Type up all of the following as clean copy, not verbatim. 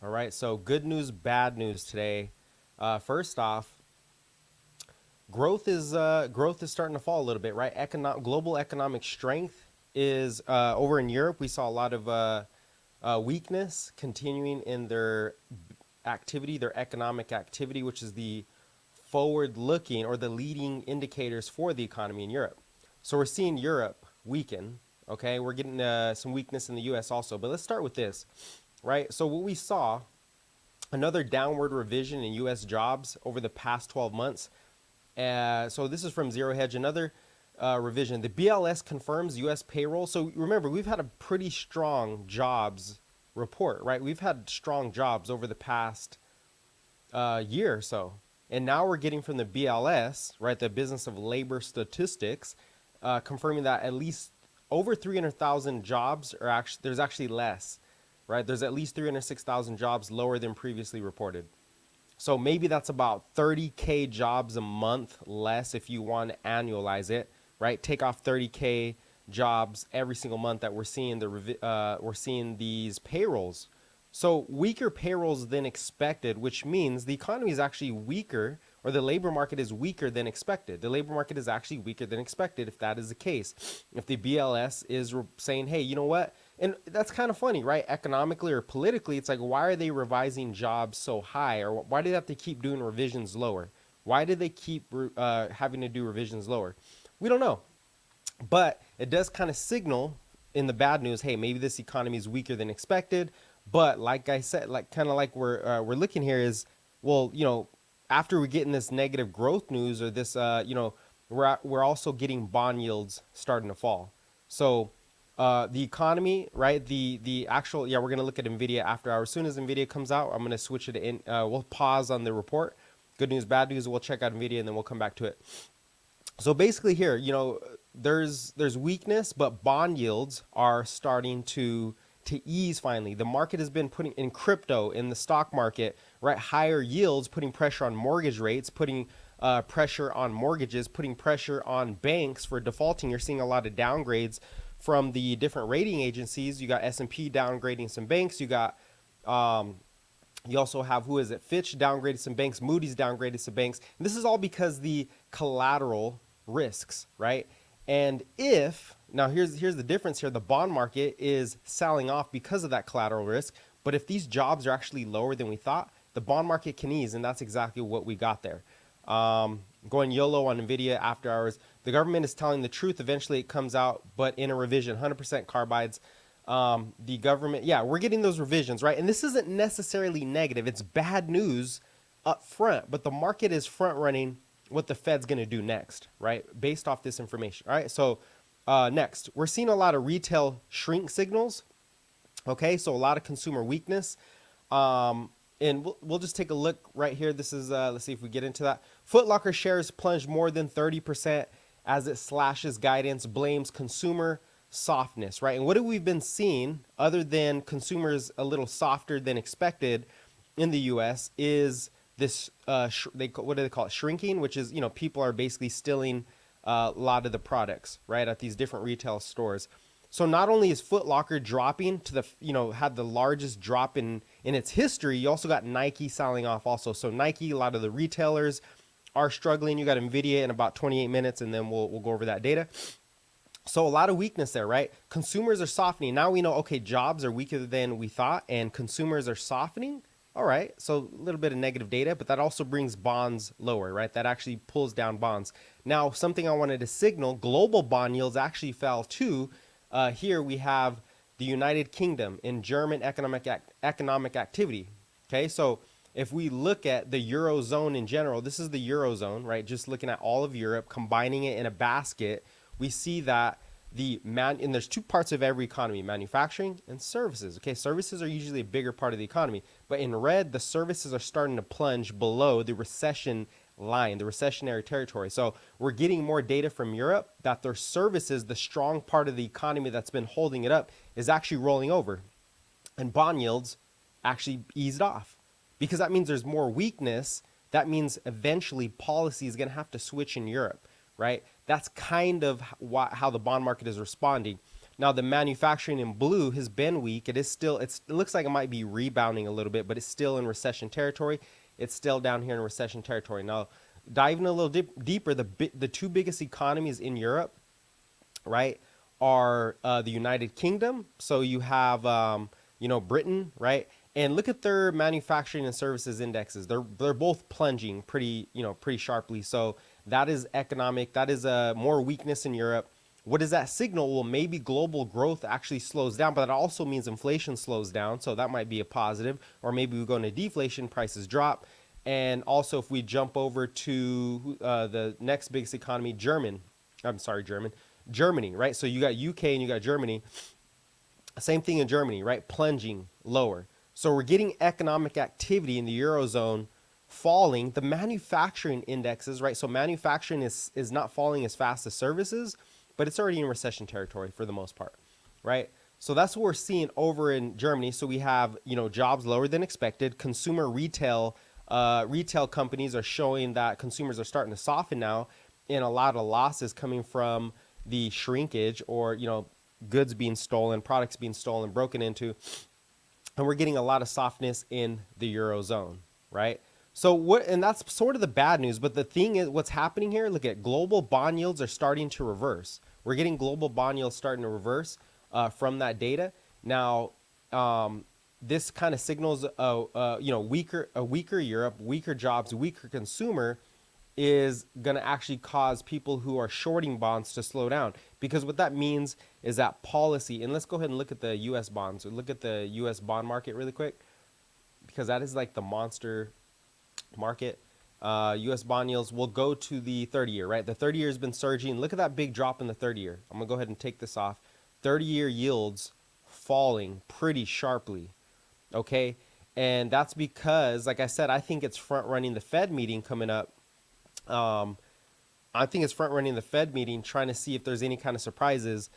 All right, so good news, bad news today. First off, growth is starting to fall a little bit, right? Global economic strength is over in Europe. We saw a lot of weakness continuing in their activity, their economic activity, which is the forward-looking or the leading indicators for the economy in Europe. So we're seeing Europe weaken. Okay, we're getting some weakness in the U.S. also, but let's start with this, right? So what we saw, another downward revision in U.S. jobs over the past 12 months. So this is from Zero Hedge, another revision. The BLS confirms U.S. payroll. So remember, we've had a pretty strong jobs report, right? We've had strong jobs over the past year or so. And now we're getting from the BLS, right, the Business of Labor Statistics, confirming that at least over 300,000 jobs are actually, there's actually less, right? There's at least 306,000 jobs lower than previously reported. So maybe that's about 30K jobs a month less if you want to annualize it, right? Take off 30K jobs every single month that we're seeing we're seeing these payrolls. So weaker payrolls than expected, which means the economy is actually weaker, or the labor market is weaker than expected. The labor market is actually weaker than expected if that is the case. If the BLS is saying, hey, you know what? And that's kind of funny, right? Economically or politically, it's like, why are they revising jobs so high? Or why do they have to keep doing revisions lower? Why do they keep having to do revisions lower? We don't know. But it does kind of signal in the bad news, hey, maybe this economy is weaker than expected. But like I said, like kind of like we're looking here is, well, after we get in this negative growth news or this, we're also getting bond yields starting to fall. So the economy, right? The actual, yeah, we're gonna look at Nvidia after hours. As soon as Nvidia comes out, I'm gonna switch it in. We'll pause on the report. Good news, bad news. We'll check out Nvidia and then we'll come back to it. So basically here, there's weakness, but bond yields are starting to ease finally. The market has been putting in crypto, in the stock market, right? Higher yields, putting pressure on mortgage rates, putting pressure on mortgages, putting pressure on banks for defaulting. You're seeing a lot of downgrades from the different rating agencies. You got S&P downgrading some banks. You also have, who is it? Fitch downgraded some banks. Moody's downgraded some banks. And this is all because the collateral risks, right? And now here's the difference here. The bond market is selling off because of that collateral risk. But if these jobs are actually lower than we thought, the bond market can ease, and that's exactly what we got there. Going YOLO on Nvidia after hours. The government is telling the truth. Eventually it comes out, but in a revision, 100% carbides. The government, yeah, we're getting those revisions, right? And this isn't necessarily negative. It's bad news up front, but the market is front running what the Fed's going to do next, right? Based off this information. All right. So next, we're seeing a lot of retail shrink signals. Okay. So a lot of consumer weakness. And we'll just take a look right here. This is, let's see if we get into that. Foot Locker shares plunged more than 30% as it slashes guidance, blames consumer softness, right? And what have we been seeing other than consumers a little softer than expected in the US is this, what do they call it? Shrinking, which is, people are basically stealing a lot of the products, right, at these different retail stores. So not only is Foot Locker dropping to had the largest drop in its history, you also got Nike selling off also. So Nike, a lot of the retailers are struggling. You got Nvidia in about 28 minutes, and then we'll go over that data. So a lot of weakness there, right? Consumers are softening. Now we know, okay, jobs are weaker than we thought, and consumers are softening. All right, so a little bit of negative data, but that also brings bonds lower, right? That actually pulls down bonds. Now, something I wanted to signal, global bond yields actually fell too. Here we have the United Kingdom in German economic activity. Okay, so if we look at the Eurozone in general, this is the Eurozone, right? Just looking at all of Europe, combining it in a basket, we see that and there's two parts of every economy, manufacturing and services. Okay, services are usually a bigger part of the economy, but in red, the services are starting to plunge below the recession line, the recessionary territory. So we're getting more data from Europe that their services, the strong part of the economy that's been holding it up, is actually rolling over. And bond yields actually eased off because that means there's more weakness. That means eventually policy is going to have to switch in Europe, right? That's kind of how the bond market is responding. Now the manufacturing in blue has been weak. It looks like it might be rebounding a little bit, but it's still in recession territory. It's still down here in recession territory. Now, diving a little deeper, the two biggest economies in Europe, right, are the United Kingdom. So you have, Britain, right? And look at their manufacturing and services indexes. They're both plunging pretty sharply. So that is economic. That is more weakness in Europe. What does that signal? Well, maybe global growth actually slows down, but that also means inflation slows down. So that might be a positive. Or maybe we go into deflation, prices drop. And also, if we jump over to the next biggest economy, Germany, right? So you got UK and you got Germany. Same thing in Germany, right? Plunging lower. So we're getting economic activity in the Eurozone falling. The manufacturing indexes, right? So manufacturing is not falling as fast as services, but it's already in recession territory for the most part, right? So that's what we're seeing over in Germany. So we have, jobs lower than expected. Consumer retail companies are showing that consumers are starting to soften now, and a lot of losses coming from the shrinkage or, goods being stolen, products being stolen, broken into. And we're getting a lot of softness in the Eurozone, right? And that's sort of the bad news. But the thing is, what's happening here, look at global bond yields are starting to reverse. We're getting global bond yields starting to reverse from that data. Now, this kind of signals a weaker Europe, weaker jobs, weaker consumer is going to actually cause people who are shorting bonds to slow down, because what that means is that policy, and let's go ahead and look at the US bonds, or look at the US bond market really quick, because that is like the monster market. US bond yields will go to the 30-year, right? The 30-year has been surging. Look at that big drop in the 30-year. I'm going to go ahead and take this off. 30-year yields falling pretty sharply. Okay. And that's because, like I said, I think it's front running the Fed meeting coming up. I think it's front running the Fed meeting, trying to see if there's any kind of surprises.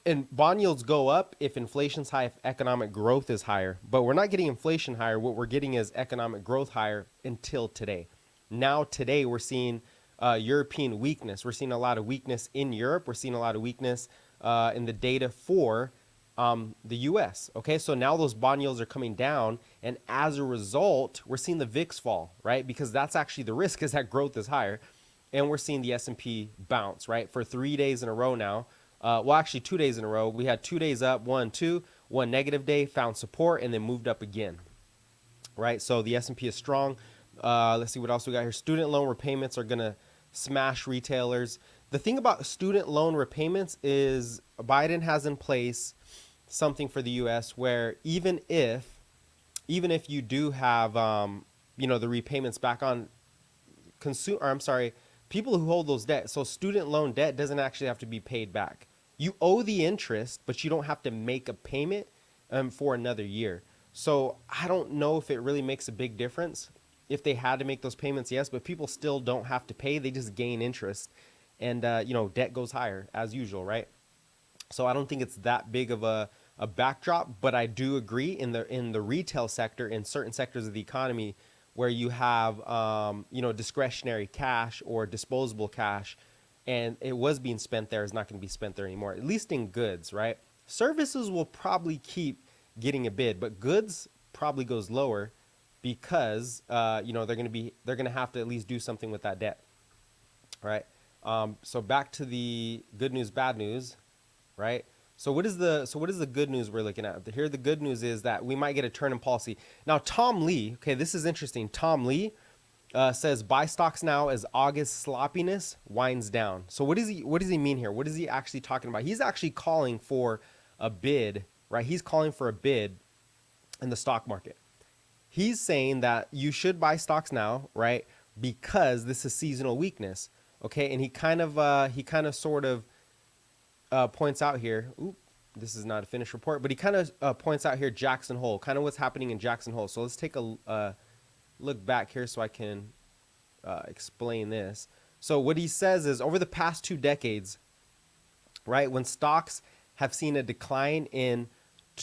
And bond yields go up if inflation's high, if economic growth is higher. But we're not getting inflation higher. What we're getting is economic growth higher until today. Now today we're seeing European weakness. We're seeing a lot of weakness in Europe. We're seeing a lot of weakness in the data for the US. Okay, so now those bond yields are coming down, and as a result, we're seeing the VIX fall, right? Because that's actually the risk, is that growth is higher, and we're seeing the S&P bounce, right? For 3 days in a row now. Actually 2 days in a row. We had 2 days up, one negative day, found support, and then moved up again, right? So the S&P is strong. Let's see what else we got here. Student loan repayments are gonna smash retailers. The thing about student loan repayments is Biden has in place something for the U.S. where even if you do have the repayments back on people who hold those debts. So student loan debt doesn't actually have to be paid back. You owe the interest, but you don't have to make a payment for another year. So I don't know if it really makes a big difference. If they had to make those payments, yes, but people still don't have to pay. They just gain interest, and debt goes higher as usual, right? So I don't think it's that big of a backdrop, but I do agree in the retail sector, in certain sectors of the economy where you have discretionary cash or disposable cash, and it was being spent there, is not going to be spent there anymore, at least in goods, right? Services will probably keep getting a bid, but goods probably goes lower because they're going to have to at least do something with that debt, right? So back to the good news, bad news, right? So what is the good news we're looking at? Here, the good news is that we might get a turn in policy. Now, Tom Lee, okay, this is interesting. Tom Lee says buy stocks now as August sloppiness winds down. So what does he mean here? What is he actually talking about? He's actually calling for a bid, right? He's calling for a bid in the stock market. He's saying that you should buy stocks now, right? Because this is seasonal weakness, okay? And he kind of sort of points out here, this is not a finished report, but he kind of points out here Jackson Hole, kind of what's happening in Jackson Hole. So let's take a look back here so I can explain this. So what he says is over the past 2 decades, right, when stocks have seen a decline in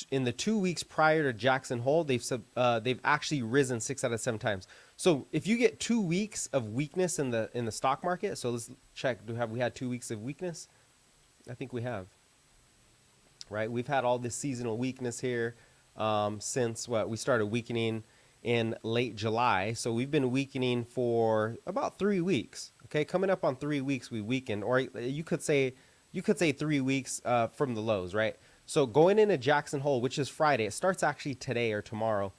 the 2 weeks prior to Jackson Hole, they've actually risen 6 out of 7 times. So if you get 2 weeks of weakness in the stock market, so let's check. Have we had 2 weeks of weakness? I think we have. right? We've had all this seasonal weakness here since what we started weakening in late July. So we've been weakening for about 3 weeks. Okay, coming up on 3 weeks, we weakened, or you could say 3 weeks from the lows, right? So going into Jackson Hole, which is Friday, it starts actually today or tomorrow,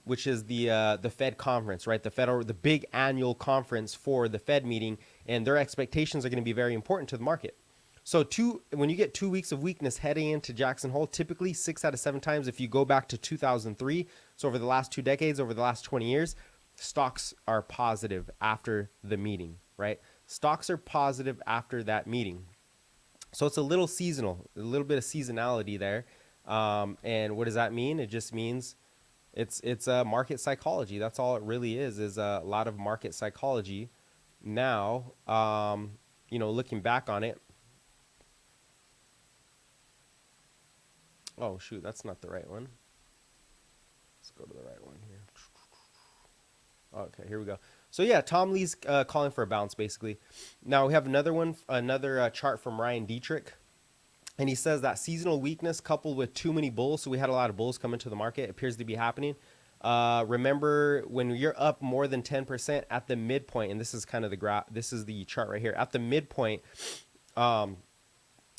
which is the Fed conference, right? The big annual conference for the Fed meeting, and their expectations are going to be very important to the market. So when you get 2 weeks of weakness heading into Jackson Hole, typically 6 out of 7 times, if you go back to 2003, so over the last 2 decades, over the last 20 years, stocks are positive after the meeting, right? Stocks are positive after that meeting. So it's a little seasonal, a little bit of seasonality there. And what does that mean? It just means it's market psychology. That's all it really is a lot of market psychology. Now, looking back on it, oh shoot, that's not the right one. Let's go to the right one here. Okay, here we go. So yeah, Tom Lee's calling for a bounce basically. Now we have another chart from Ryan Dietrich, and he says that seasonal weakness coupled with too many bulls, so we had a lot of bulls come into the market, appears to be happening. Remember, when you're up more than 10% at the midpoint, and this is kind of the graph, this is the chart right here. At the midpoint,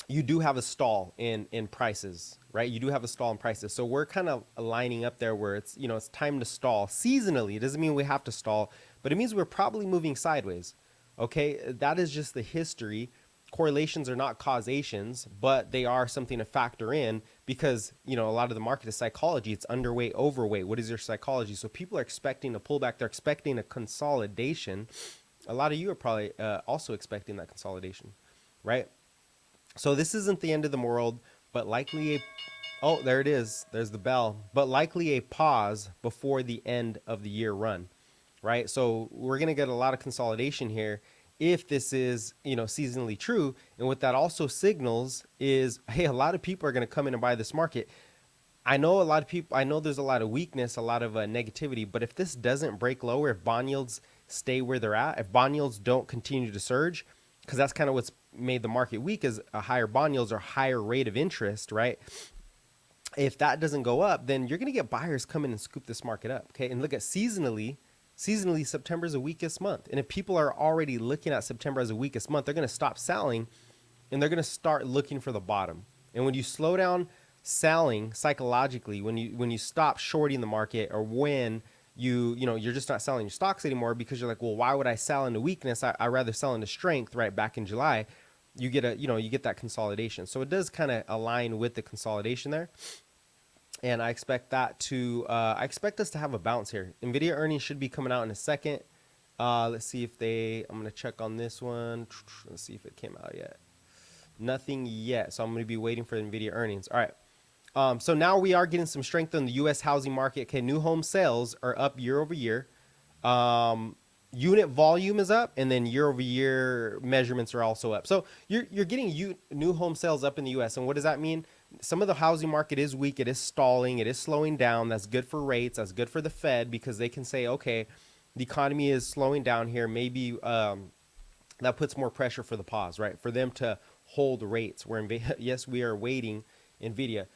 you do have a stall in prices, right? You do have a stall in prices. So we're kind of lining up there where it's time to stall seasonally. It doesn't mean we have to stall, but it means we're probably moving sideways. Okay, that is just the history. Correlations are not causations, but they are something to factor in because, a lot of the market is psychology. It's underweight, overweight. What is your psychology? So people are expecting a pullback. They're expecting a consolidation. A lot of you are probably also expecting that consolidation, right? So this isn't the end of the world, but likely oh, there it is. There's the bell, but likely a pause before the end of the year run, right? So we're going to get a lot of consolidation here if this is, seasonally true. And what that also signals is, hey, a lot of people are going to come in and buy this market. I know there's a lot of weakness, a lot of negativity, but if this doesn't break lower, if bond yields stay where they're at, if bond yields don't continue to surge, because that's kind of what's made the market weak, is a higher bond yields or higher rate of interest, right? If that doesn't go up, then you're going to get buyers come in and scoop this market up. Okay. And look at seasonally, September is the weakest month. And if people are already looking at September as the weakest month, they're going to stop selling and they're going to start looking for the bottom. And when you slow down selling psychologically, when you stop shorting the market, or when you're just not selling your stocks anymore because you're like, well, why would I sell into weakness? I'd rather sell into strength. Right back in July, you get that consolidation. So it does kind of align with the consolidation there. And I expect I expect us to have a bounce here. Nvidia earnings should be coming out in a second. Let's see if I'm going to check on this one. Let's see if it came out yet. Nothing yet. So I'm going to be waiting for Nvidia earnings. All right. So now we are getting some strength in the U.S. housing market. Okay, new home sales are up year over year. Unit volume is up, and then year over year measurements are also up. So you're getting new home sales up in the U.S. And what does that mean? Some of the housing market is weak. It is stalling. It is slowing down. That's good for rates. That's good for the Fed because they can say, okay, the economy is slowing down here. Maybe that puts more pressure for the pause, right? For them to hold rates. Yes, we are waiting Nvidia.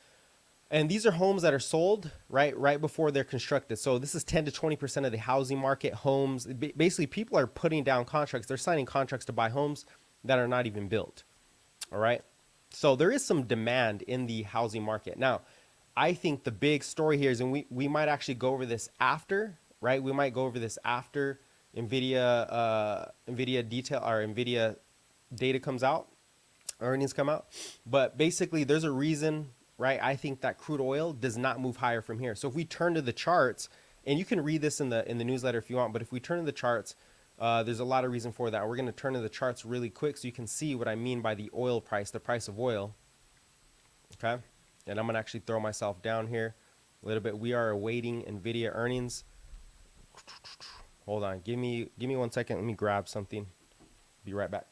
And these are homes that are sold right before they're constructed. So this is 10 to 20% of the housing market. Homes, basically people are putting down contracts. They're signing contracts to buy homes that are not even built. All right. So there is some demand in the housing market. Now, I think the big story here is, and we might actually go over this after, right? We might go over this after Nvidia detail or Nvidia data comes out, earnings come out. But basically there's a reason, right? I think that crude oil does not move higher from here. So if we turn to the charts, and you can read this in the newsletter if you want, but if we turn to the charts, there's a lot of reason for that. We're going to turn to the charts really quick so you can see what I mean by the oil price, the price of oil. Okay. And I'm going to actually throw myself down here a little bit. We are awaiting Nvidia earnings. Hold on. Give me 1 second. Let me grab something. Be right back.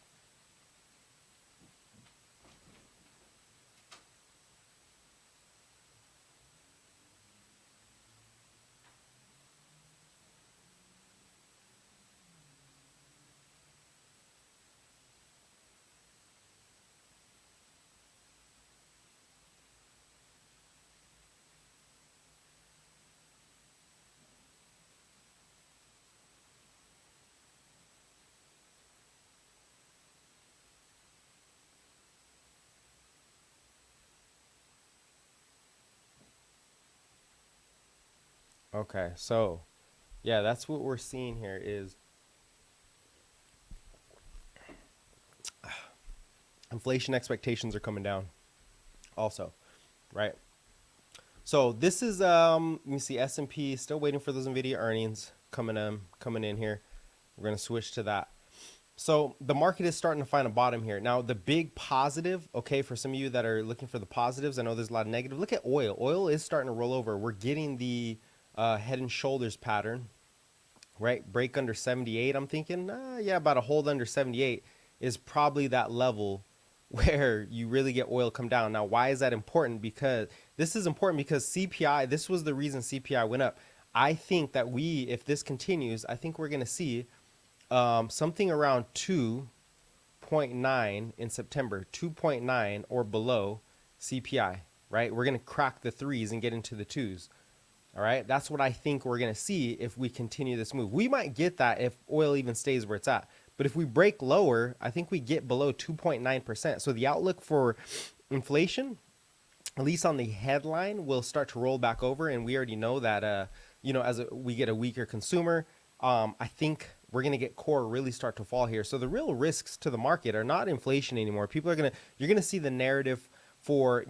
Okay, so yeah, that's what we're seeing here is inflation expectations are coming down also, right? So this is let me see, S&P still waiting for those Nvidia earnings coming in here. We're going to switch to that. So the market is starting to find a bottom here. Now, the big positive, okay, for some of you that are looking for the positives, I know there's a lot of negative. Look at oil. Oil is starting to roll over. We're getting the head and shoulders pattern, right? Break under 78, I'm thinking. Yeah, about a hold under 78 is probably that level where you really get oil come down. Now, why is that important? Because this is important because CPI, this was the reason CPI went up. I think that if this continues, I think we're going to see something around 2.9 in September, 2.9 or below CPI, right? We're going to crack the threes and get into the twos. All right. That's what I think we're going to see if we continue this move. We might get that if oil even stays where it's at. But if we break lower, I think we get below 2.9%. So the outlook for inflation, at least on the headline, will start to roll back over. And we already know that, as we get a weaker consumer, I think we're going to get core really start to fall here. So the real risks to the market are not inflation anymore. You're going to see the narrative for,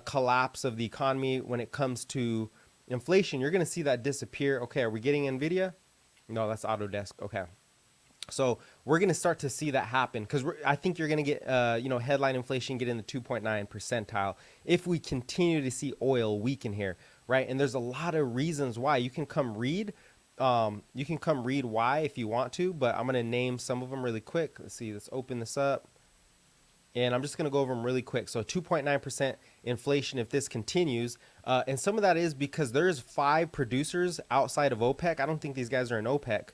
collapse of the economy when it comes to inflation. You're going to see that disappear. Okay. Are we getting Nvidia? No, that's Autodesk. Okay. So we're going to start to see that happen because I think you're going to get, headline inflation get in the 2.9 percentile if we continue to see oil weaken here, right? And there's a lot of reasons why. You can come read why if you want to, but I'm going to name some of them really quick. Let's see. Let's open this up. And I'm just going to go over them really quick. So 2.9% inflation if this continues. And some of that is because there's 5 producers outside of OPEC. I don't think these guys are in OPEC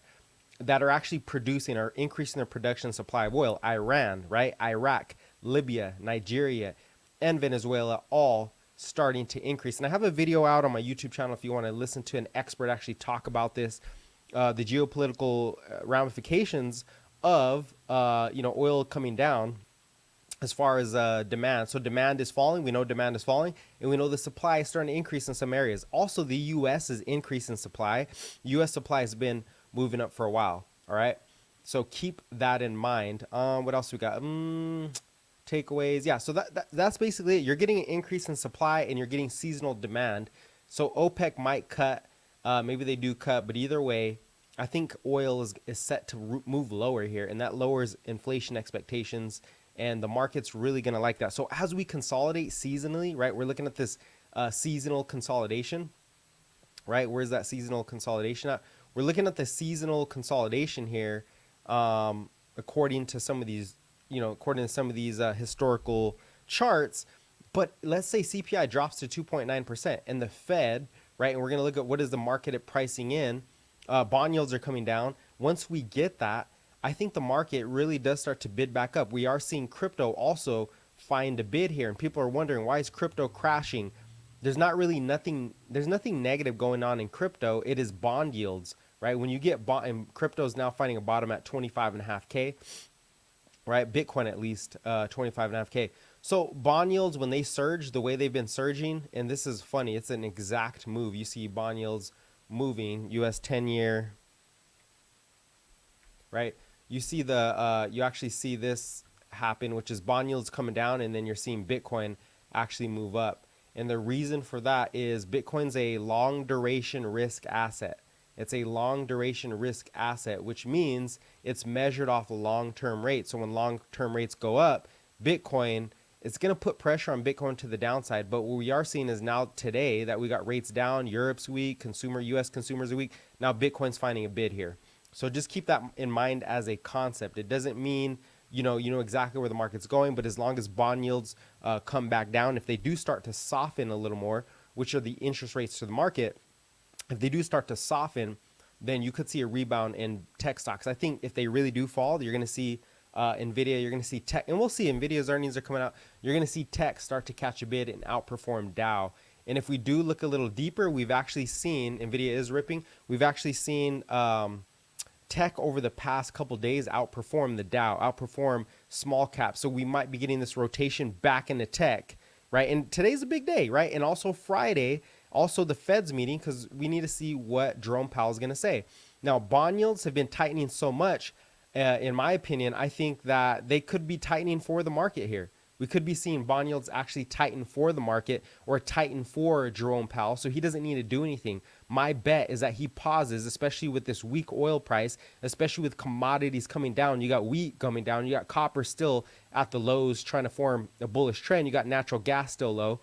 that are actually producing or increasing their production supply of oil. Iran, right? Iraq, Libya, Nigeria, and Venezuela all starting to increase. And I have a video out on my YouTube channel if you want to listen to an expert actually talk about this, the geopolitical ramifications of, oil coming down as far as demand. So demand is falling. We know demand is falling, and we know the supply is starting to increase in some areas. Also, the U.S. is increasing supply. U.S. supply has been moving up for a while. All right. So keep that in mind. What else we got? Takeaways. Yeah. So that's basically it. You're getting an increase in supply and you're getting seasonal demand. So OPEC might cut. Maybe they do cut, but either way, I think oil is set to move lower here, and that lowers inflation expectations, and the market's really going to like that. So as we consolidate seasonally, right, we're looking at this seasonal consolidation, right? Where's that seasonal consolidation at? We're looking at the seasonal consolidation here, according to some of these, historical charts. But let's say CPI drops to 2.9% and the Fed, right? And we're going to look at what is the market at pricing in. Bond yields are coming down. Once we get that, I think the market really does start to bid back up. We are seeing crypto also find a bid here, and people are wondering, why is crypto crashing? There's nothing negative going on in crypto. It is bond yields, right? When you get and crypto is now finding a bottom at 25.5K, right? Bitcoin at least 25.5K. So bond yields, when they surge the way they've been surging, and this is funny, it's an exact move. You see bond yields moving, US 10-year, right? You see you actually see this happen, which is bond yields coming down, and then you're seeing Bitcoin actually move up. And the reason for that is Bitcoin's a long duration risk asset. It's a long duration risk asset, which means it's measured off a long-term rate. So when long-term rates go up, Bitcoin, it's going to put pressure on Bitcoin to the downside. But what we are seeing is now today that we got rates down, Europe's weak, US consumers are weak. Now Bitcoin's finding a bid here. So just keep that in mind as a concept. It doesn't mean you know exactly where the market's going, but as long as bond yields come back down, if they do start to soften a little more, which are the interest rates to the market, if they do start to soften, then you could see a rebound in tech stocks. I think if they really do fall, you're going to see NVIDIA, you're going to see tech, and we'll see NVIDIA's earnings are coming out. You're going to see tech start to catch a bid and outperform Dow. And if we do look a little deeper, we've actually seen, NVIDIA is ripping, we've actually seen tech over the past couple days outperform the Dow, outperform small caps. So we might be getting this rotation back into tech, right? And today's a big day, right? And also Friday, Also the Fed's meeting, because we need to see what Jerome Powell is going to say. Now, bond yields have been tightening so much. In my opinion, I think that they could be tightening for the market here. We could be seeing bond yields actually tighten for the market or tighten for Jerome Powell, so he doesn't need to do anything. My bet is that he pauses, especially with this weak oil price, especially with commodities coming down. You got wheat coming down. You got copper still at the lows trying to form a bullish trend. You got natural gas still low.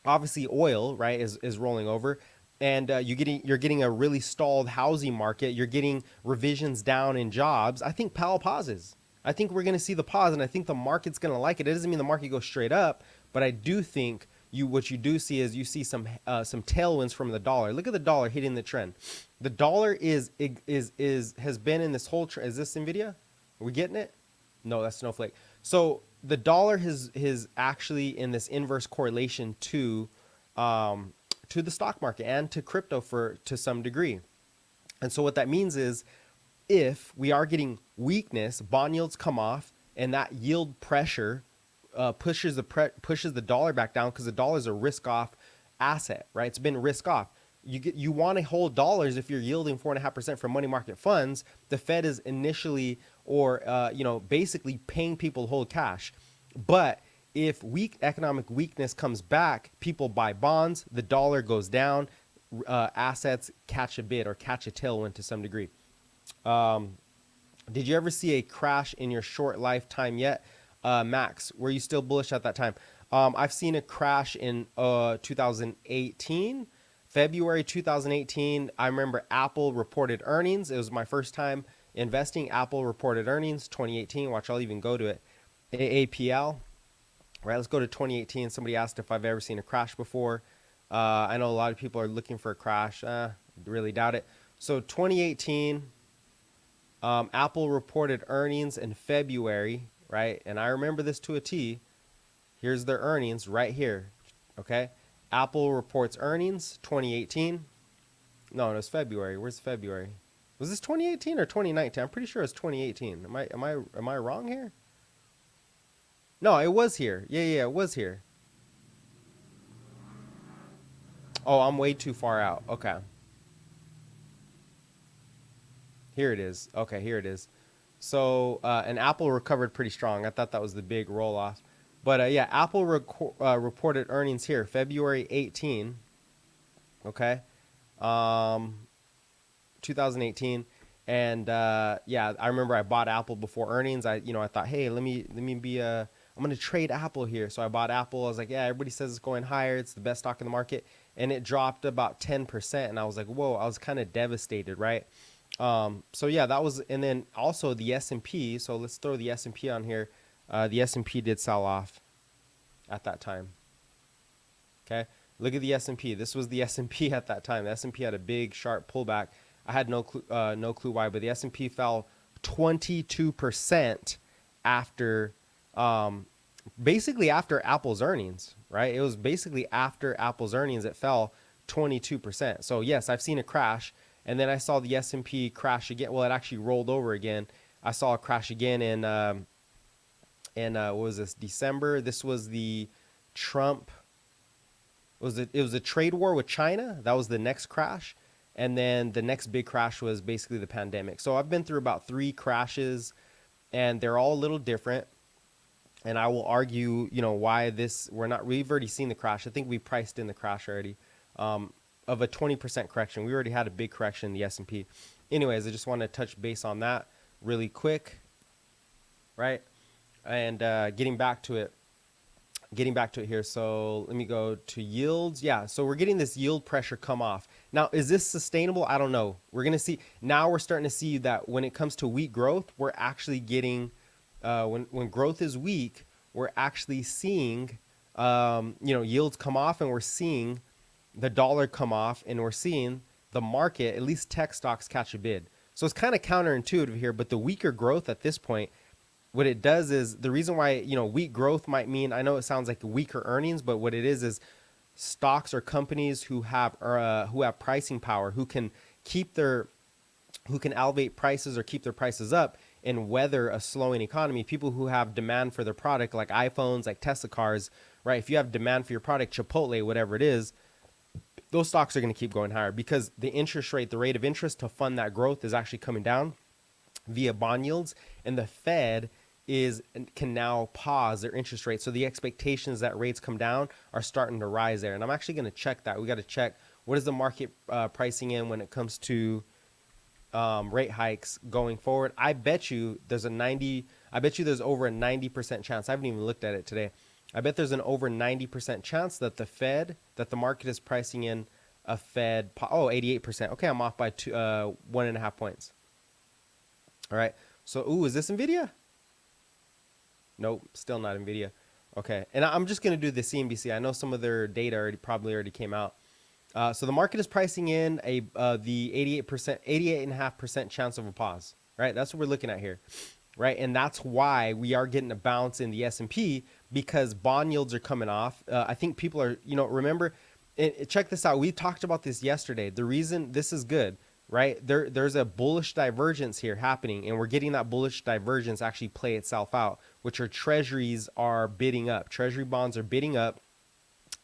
Obviously, oil, right, is rolling over. And you're getting a really stalled housing market. You're getting revisions down in jobs. I think Powell pauses. I think we're going to see the pause, and I think the market's going to like it. It doesn't mean the market goes straight up, but I do think what you do see is you see some tailwinds from the dollar. Look at the dollar hitting the trend. The dollar has been in this whole trend. Is this NVIDIA? Are we getting it? No, that's Snowflake. So the dollar is actually in this inverse correlation to the stock market and to crypto to some degree. And so what that means is, if we are getting weakness, bond yields come off, and that yield pressure pushes the dollar back down, because the dollar is a risk-off asset, right? It's been risk-off. You want to hold dollars if you're yielding 4.5% from money market funds. The Fed is initially basically paying people to hold cash, but if economic weakness comes back, people buy bonds, the dollar goes down, assets catch a bid or catch a tailwind to some degree. Did you ever see a crash in your short lifetime yet? Max, were you still bullish at that time? I've seen a crash in 2018, February 2018. I remember Apple reported earnings. It was my first time investing. Apple reported earnings 2018. Watch, I'll even go to it. AAPL. Right, let's go to 2018. Somebody asked if I've ever seen a crash before. I know a lot of people are looking for a crash. Really doubt it. So 2018, Apple reported earnings in February, right? And I remember this to a T. Here's their earnings right here, okay? Apple reports earnings 2018. No, it was February. Where's February? Was this 2018 or 2019? I'm pretty sure it's 2018. Am I wrong here? No, it was here. Yeah, it was here. Oh, I'm way too far out. Okay. Here it is. Okay, here it is. So, and Apple recovered pretty strong. I thought that was the big roll off. But yeah, Apple reported earnings here, February 18. Okay. 2018. And yeah, I remember I bought Apple before earnings. I thought, hey, let me be I'm going to trade Apple here. So I bought Apple. I was like, yeah, everybody says it's going higher. It's the best stock in the market. And it dropped about 10%. And I was like, whoa, I was kind of devastated, right? So yeah, that was, and then also the S&P. So let's throw the S&P on here. The S&P did sell off at that time. Okay. Look at the S&P. This was the S&P at that time. The S&P had a big sharp pullback. I had no clue why, but the S&P fell 22% after, basically after Apple's earnings, right? It was basically after Apple's earnings, it fell 22%. So yes, I've seen a crash, and then I saw the S&P crash again. Well, it actually rolled over again. I saw a crash again in what was this, December? This was the Trump. It was a trade war with China. That was the next crash. And then the next big crash was basically the pandemic. So I've been through about 3 crashes, and they're all a little different. And I will argue, why we've already seen the crash. I think we priced in the crash already, of a 20% correction. We already had a big correction in the S&P. Anyways, I just want to touch base on that really quick, right? And getting back to it here. So let me go to yields. Yeah, so we're getting this yield pressure come off. Now, is this sustainable? I don't know. We're going to see. Now we're starting to see that when it comes to weak growth, we're actually getting, when growth is weak, we're actually seeing, yields come off, and we're seeing the dollar come off, and we're seeing the market, at least tech stocks, catch a bid. So it's kind of counterintuitive here, but the weaker growth at this point, what it does is, the reason why, weak growth might mean, I know it sounds like weaker earnings, but what it is stocks or companies who have pricing power, who can elevate prices or keep their prices up and weather a slowing economy. People who have demand for their product, like iPhones, like Tesla cars, right? If you have demand for your product, Chipotle, whatever it is, those stocks are going to keep going higher because the interest rate, the rate of interest to fund that growth is actually coming down via bond yields, and the Fed can now pause their interest rate. So the expectations that rates come down are starting to rise there. And I'm actually going to check that. We got to check what is the market pricing in when it comes to rate hikes going forward. I bet you there's over a 90% chance. I haven't even looked at it today. I bet there's an over 90% chance that that the market is pricing in a Fed, 88%. Okay, I'm off by 1.5 points. All right. So, is this NVIDIA? Nope, still not NVIDIA. Okay, and I'm just going to do the CNBC. I know some of their data probably already came out. So the market is pricing in the 88.5% chance of a pause, right? That's what we're looking at here, right? And that's why we are getting a bounce in the S&P because bond yields are coming off. I think people are, remember, check this out. We talked about this yesterday. The reason this is good, right? There's a bullish divergence here happening, and we're getting that bullish divergence actually play itself out, which are treasuries are bidding up. Treasury bonds are bidding up.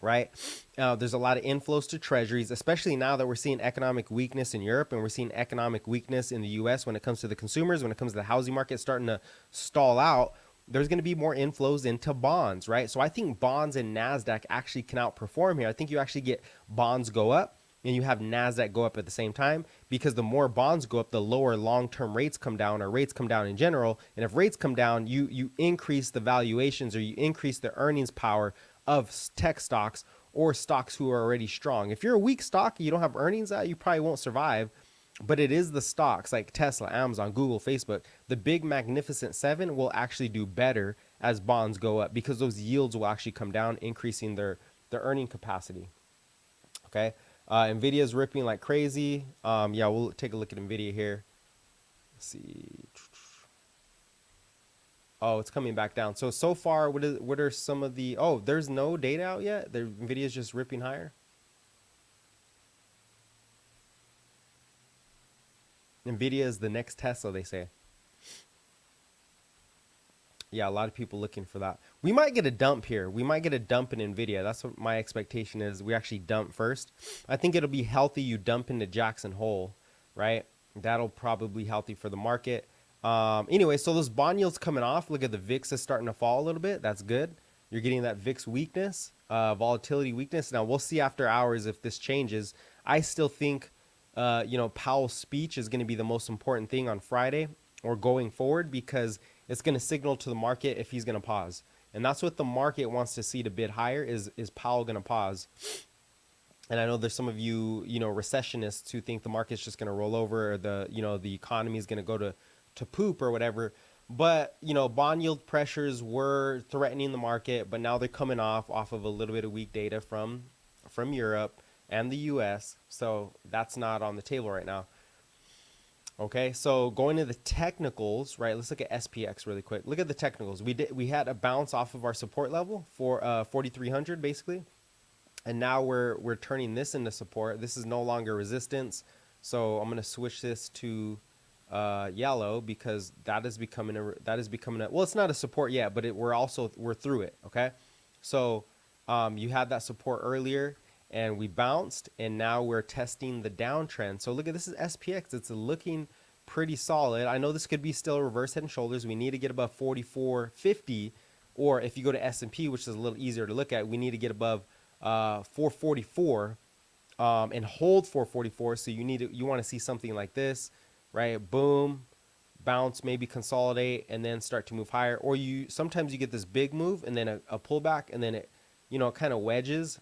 Right. There's a lot of inflows to treasuries, especially now that we're seeing economic weakness in Europe and we're seeing economic weakness in the US when it comes to the consumers, when it comes to the housing market starting to stall out. There's going to be more inflows into bonds. Right. So I think bonds and Nasdaq actually can outperform here. I think you actually get bonds go up and you have Nasdaq go up at the same time, because the more bonds go up, the lower long-term rates come down, or rates come down in general. And if rates come down, you increase the valuations, or you increase the earnings power of tech stocks or stocks who are already strong. If you're a weak stock, you don't have earnings out, you probably won't survive. But it is the stocks like Tesla, Amazon, Google, Facebook. The big magnificent seven will actually do better as bonds go up because those yields will actually come down, increasing their earning capacity. Okay. NVIDIA is ripping like crazy. Yeah, we'll take a look at NVIDIA here. Let's see. Oh, it's coming back down. So far, what are some of the... Oh, there's no data out yet? NVIDIA's just ripping higher? NVIDIA is the next Tesla, they say. Yeah, a lot of people looking for that. We might get a dump here. We might get a dump in NVIDIA. That's what my expectation is. We actually dump first. I think it'll be healthy you dump into Jackson Hole, right? That'll probably be healthy for the market. Anyway, so those bond yields coming off. Look at the VIX is starting to fall a little bit. That's good. You're getting that VIX weakness, volatility weakness. Now we'll see after hours if this changes. I still think, Powell's speech is going to be the most important thing on Friday or going forward, because it's going to signal to the market if he's going to pause. And that's what the market wants to see to bid higher is Powell going to pause? And I know there's some of you, recessionists who think the market's just going to roll over, or the economy is going to go to poop or whatever. But, bond yield pressures were threatening the market, but now they're coming off of a little bit of weak data from Europe and the US. So that's not on the table right now. Okay, so going to the technicals, right? Let's look at SPX really quick. Look at the technicals. We had a bounce off of our support level for 4,300 basically. And now we're turning this into support. This is no longer resistance. So I'm going to switch this to yellow, because that is becoming a, well, it's not a support yet, but we're through it. Okay, so you had that support earlier and we bounced, and now we're testing the downtrend. So look at this is SPX. It's looking pretty solid. I know this could be still a reverse head and shoulders. We need to get above 44.50, or if you go to S&P, which is a little easier to look at, we need to get above 444 and hold 444. So you want to see something like this. Right, boom, bounce, maybe consolidate, and then start to move higher. Or sometimes you get this big move and then a pullback, and then it kind of wedges,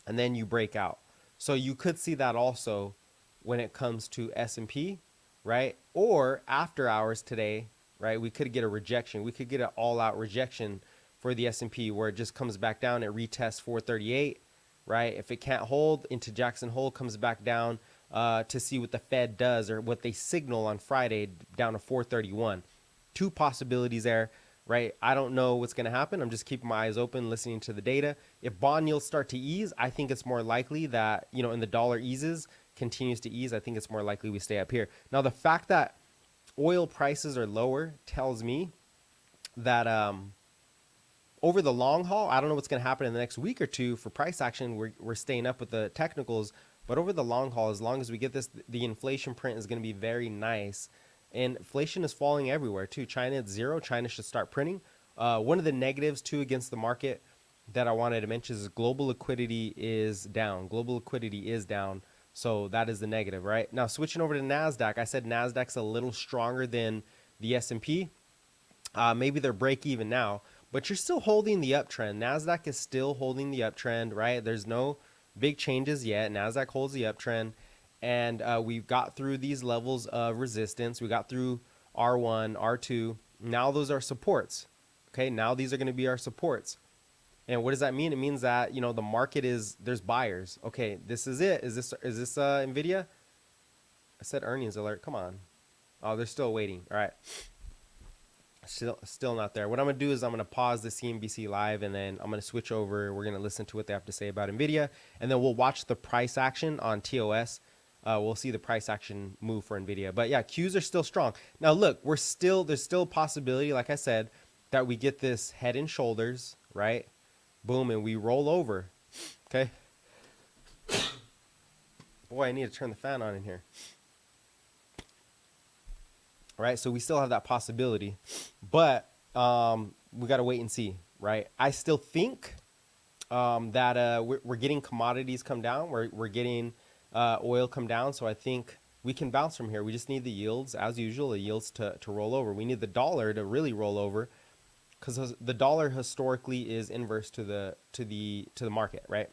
and then you break out. So you could see that also when it comes to S&P, right? Or after hours today, right? We could get a rejection. We could get an all-out rejection for the S&P where it just comes back down. It retests 438, right? If it can't hold into Jackson Hole, comes back down to see what the Fed does or what they signal on Friday down to 431. Two possibilities there, right? I don't know what's going to happen. I'm just keeping my eyes open, listening to the data. If bond yields start to ease, I think it's more likely that, and the dollar continues to ease, I think it's more likely we stay up here. Now, the fact that oil prices are lower tells me that over the long haul, I don't know what's going to happen in the next week or two for price action. We're staying up with the technicals, but over the long haul, as long as we get this, the inflation print is going to be very nice. And inflation is falling everywhere too. China at zero. China should start printing. One of the negatives too against the market that I wanted to mention is global liquidity is down. Global liquidity is down. So that is the negative, right? Now switching over to Nasdaq, I said Nasdaq's a little stronger than the S&P. Maybe they're break even now, but you're still holding the uptrend. Nasdaq is still holding the uptrend, right? There's no big changes yet. Nasdaq holds the uptrend, and we've got through these levels of resistance. We got through R1, R2. Now those are supports. Okay, now these are going to be our supports. And what does that mean? It means that, you know, the market there's buyers. Okay, this is it. Is this Nvidia? I said earnings alert. Come on. Oh, they're still waiting. All right. Still not there. What I'm going to do is I'm going to pause the CNBC live, and then I'm going to switch over. We're going to listen to what they have to say about Nvidia, and then we'll watch the price action on TOS. We'll see the price action move for Nvidia. But yeah, Qs are still strong. Now look, there's still a possibility, like I said, that we get this head and shoulders, right? Boom, and we roll over. Okay. Boy, I need to turn the fan on in here. Right, so we still have that possibility, but we got to wait and see, right? I still think that we're getting commodities come down. We're getting oil come down, so I think we can bounce from here. We just need the yields, as usual, the yields to roll over. We need the dollar to really roll over, because the dollar historically is inverse to the market, right?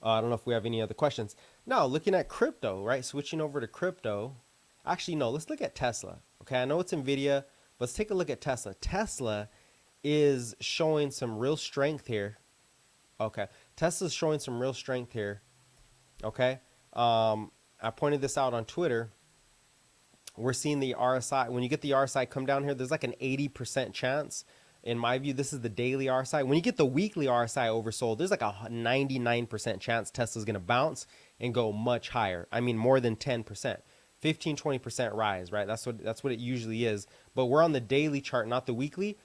I don't know if we have any other questions. Now, looking at crypto, right? Switching over to crypto. Actually, no, let's look at Tesla. Okay, I know it's Nvidia, but let's take a look at Tesla. Tesla is showing some real strength here. Okay, Tesla's showing some real strength here. Okay, I pointed this out on Twitter. We're seeing the RSI. When you get the RSI come down here, there's like an 80% chance. In my view, this is the daily RSI. When you get the weekly RSI oversold, there's like a 99% chance Tesla's going to bounce and go much higher. I mean, more than 10%. 15-20% rise, right? That's what it usually is. But we're on the daily chart, not the weekly.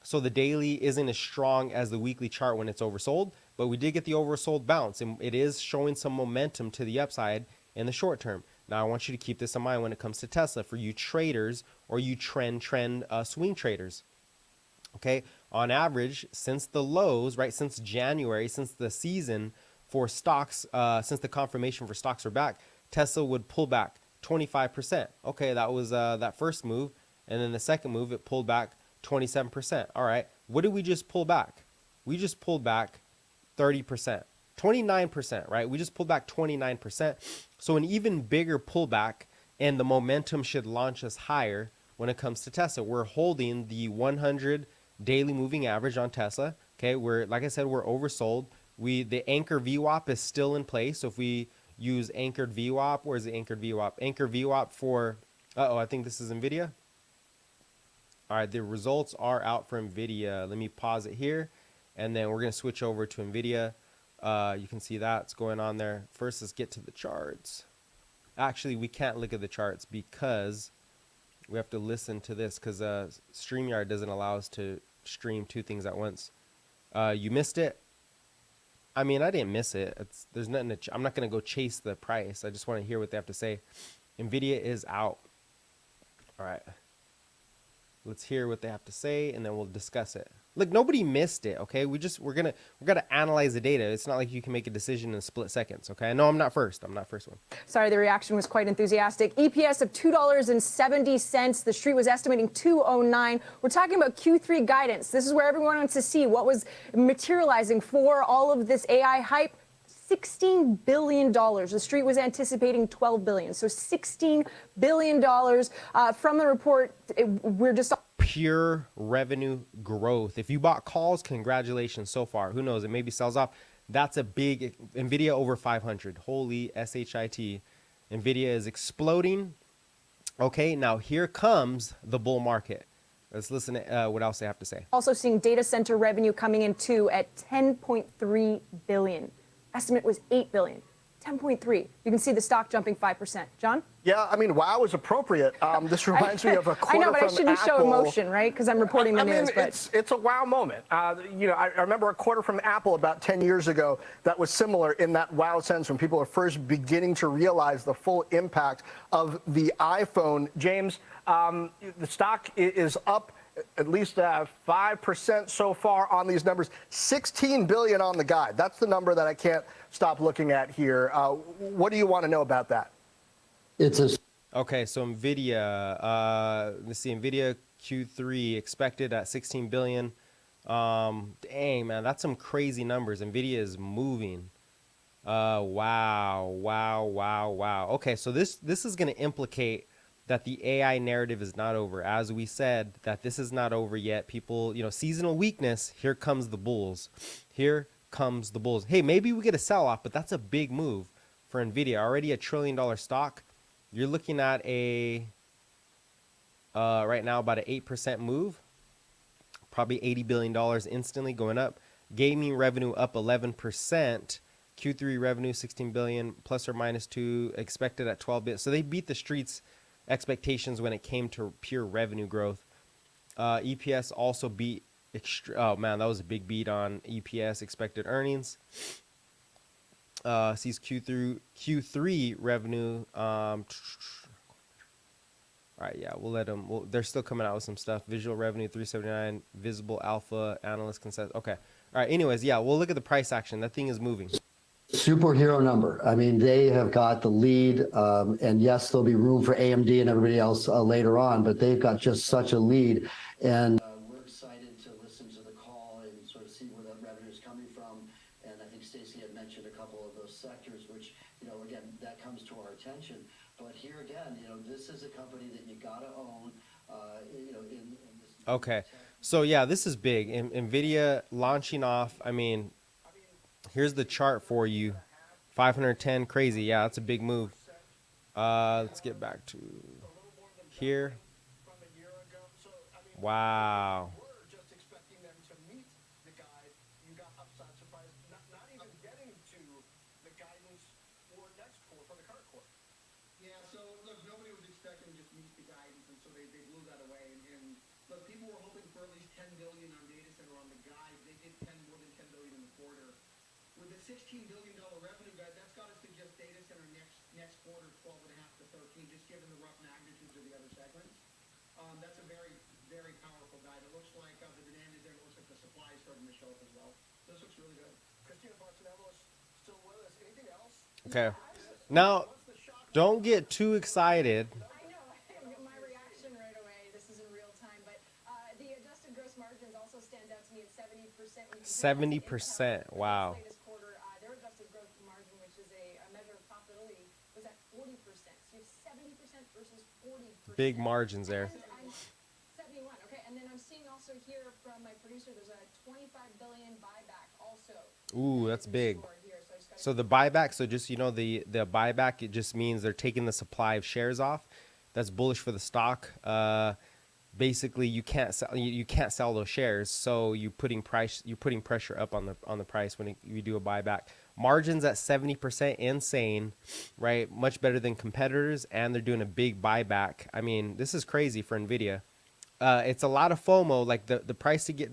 So the daily isn't as strong as the weekly chart when it's oversold, but we did get the oversold bounce, and it is showing some momentum to the upside in the short term. Now I want you to keep this in mind when it comes to Tesla for you traders or you trend swing traders. Okay, on average, since the lows, right, since January, since the season for stocks, since the confirmation for stocks are back, Tesla would pull back 25%. Okay, that was that first move, and then the second move it pulled back 27%. All right, what did we just pull back? We just pulled back 30%, 29%, right? We just pulled back 29%. So an even bigger pullback, and the momentum should launch us higher when it comes to Tesla. We're holding the 100 daily moving average on Tesla. Okay, like I said, we're oversold. The anchor VWAP is still in place. So if we use anchored VWAP. Where's the anchored VWAP? Anchor VWAP for, I think this is Nvidia. All right, the results are out for Nvidia. Let me pause it here, and then we're going to switch over to Nvidia. You can see that's going on there. First, let's get to the charts. Actually, we can't look at the charts because we have to listen to this because StreamYard doesn't allow us to stream two things at once. You missed it. I mean, I didn't miss it. There's nothing I'm not going to go chase the price. I just want to hear what they have to say. Nvidia is out. All right. Let's hear what they have to say, and then we'll discuss it. Look, nobody missed it, okay? We're gonna analyze the data. It's not like you can make a decision in split seconds, okay? No, I'm not first. I'm not first one. Sorry, the reaction was quite enthusiastic. EPS of $2.70. The street was estimating $2.09. We're talking about Q3 guidance. This is where everyone wants to see what was materializing for all of this AI hype. $16 billion. The street was anticipating $12 billion. So $16 billion from the report. We're just pure revenue growth. If you bought calls, congratulations so far. Who knows? It maybe sells off. That's a big Nvidia over 500. Holy shit. Nvidia is exploding. Okay, now here comes the bull market. Let's listen to what else they have to say. Also seeing data center revenue coming in too at $10.3 billion. Estimate was $8 billion. 10.3. You can see the stock jumping 5%. John? Yeah, I mean, wow is appropriate. This reminds me of a quote I know, but I from shouldn't show Apple. emotion, right? Because I'm reporting the news. But it's a wow moment. You know, I remember a quarter from Apple about 10 years ago that was similar in that wow sense when people are first beginning to realize the full impact of the iPhone. James, the stock is up at least 5% so far on these numbers. 16 billion on the guide. That's the number that I can't stop looking at here. What do you want to know about that? Okay, so Nvidia, let's see, Nvidia Q3 expected at 16 billion. Dang, man, that's some crazy numbers. Nvidia is moving. Wow. Okay, so this is going to implicate that the AI narrative is not over. As we said, that this is not over yet. People, you know, seasonal weakness, here comes the bulls. Here comes the bulls. Hey, maybe we get a sell-off, but that's a big move for Nvidia. Already a $1 trillion stock. You're looking at a, right now, about an 8% move. Probably $80 billion instantly going up. Gaming revenue up 11%. Q3 revenue 16 billion plus or minus 2, expected at 12 billion. So they beat the streets expectations when it came to pure revenue growth. EPS also beat oh man, that was a big beat on EPS expected earnings. Sees Q3 revenue. All right, yeah, we'll let them. They're still coming out with some stuff. Visual revenue 379, visible alpha analyst consensus. Okay, all right. Anyways, yeah, we'll look at the price action. That thing is moving. Superhero number. I mean, they have got the lead, and yes, there'll be room for AMD and everybody else later on, but they've got just such a lead, and we're excited to listen to the call and sort of see where that revenue is coming from. And I think Stacey had mentioned a couple of those sectors, which, you know, again, that comes to our attention. But here again, you know, this is a company that you got to own, you know, in this. Okay, so yeah, this is big. Nvidia launching off. I mean, here's the chart for you. 510, crazy. Yeah, that's a big move. Let's get back to here. Wow. Yeah, so look, nobody was expecting to just meet the guidance, and so they blew that away. And look, people were hoping for at least 10 billion on data center on the guide. They did more than 10 billion in the quarter. With a $16 billion revenue guide, that's got to suggest data center next quarter 12.5 to 13, just given the rough magnitudes of the other segments. That's a very, very powerful guide. It looks like the demand is there. It looks like the supply is starting to show up as well. This looks really good. Christina Bartonello is still with us. Anything else? Okay. Now, don't get too excited. I know, my reaction right away, this is in real time, but the adjusted gross margins also stands out to me at 70%. 70%, wow. Latest quarter, their adjusted gross margin, which is a measure of profitability, was at 40%. So you have 70% versus 40%. Big margins there. And 71, okay. And then I'm seeing also here from my producer, there's a 25 billion buyback also. Ooh, that's big. So the buyback, so just, you know, the buyback, it just means they're taking the supply of shares off. That's bullish for the stock. Basically, you can't sell those shares, so you're putting pressure up on the price when you do a buyback. Margins at 70%, insane, right? Much better than competitors, and they're doing a big buyback. I mean, this is crazy for Nvidia. It's a lot of FOMO. Like the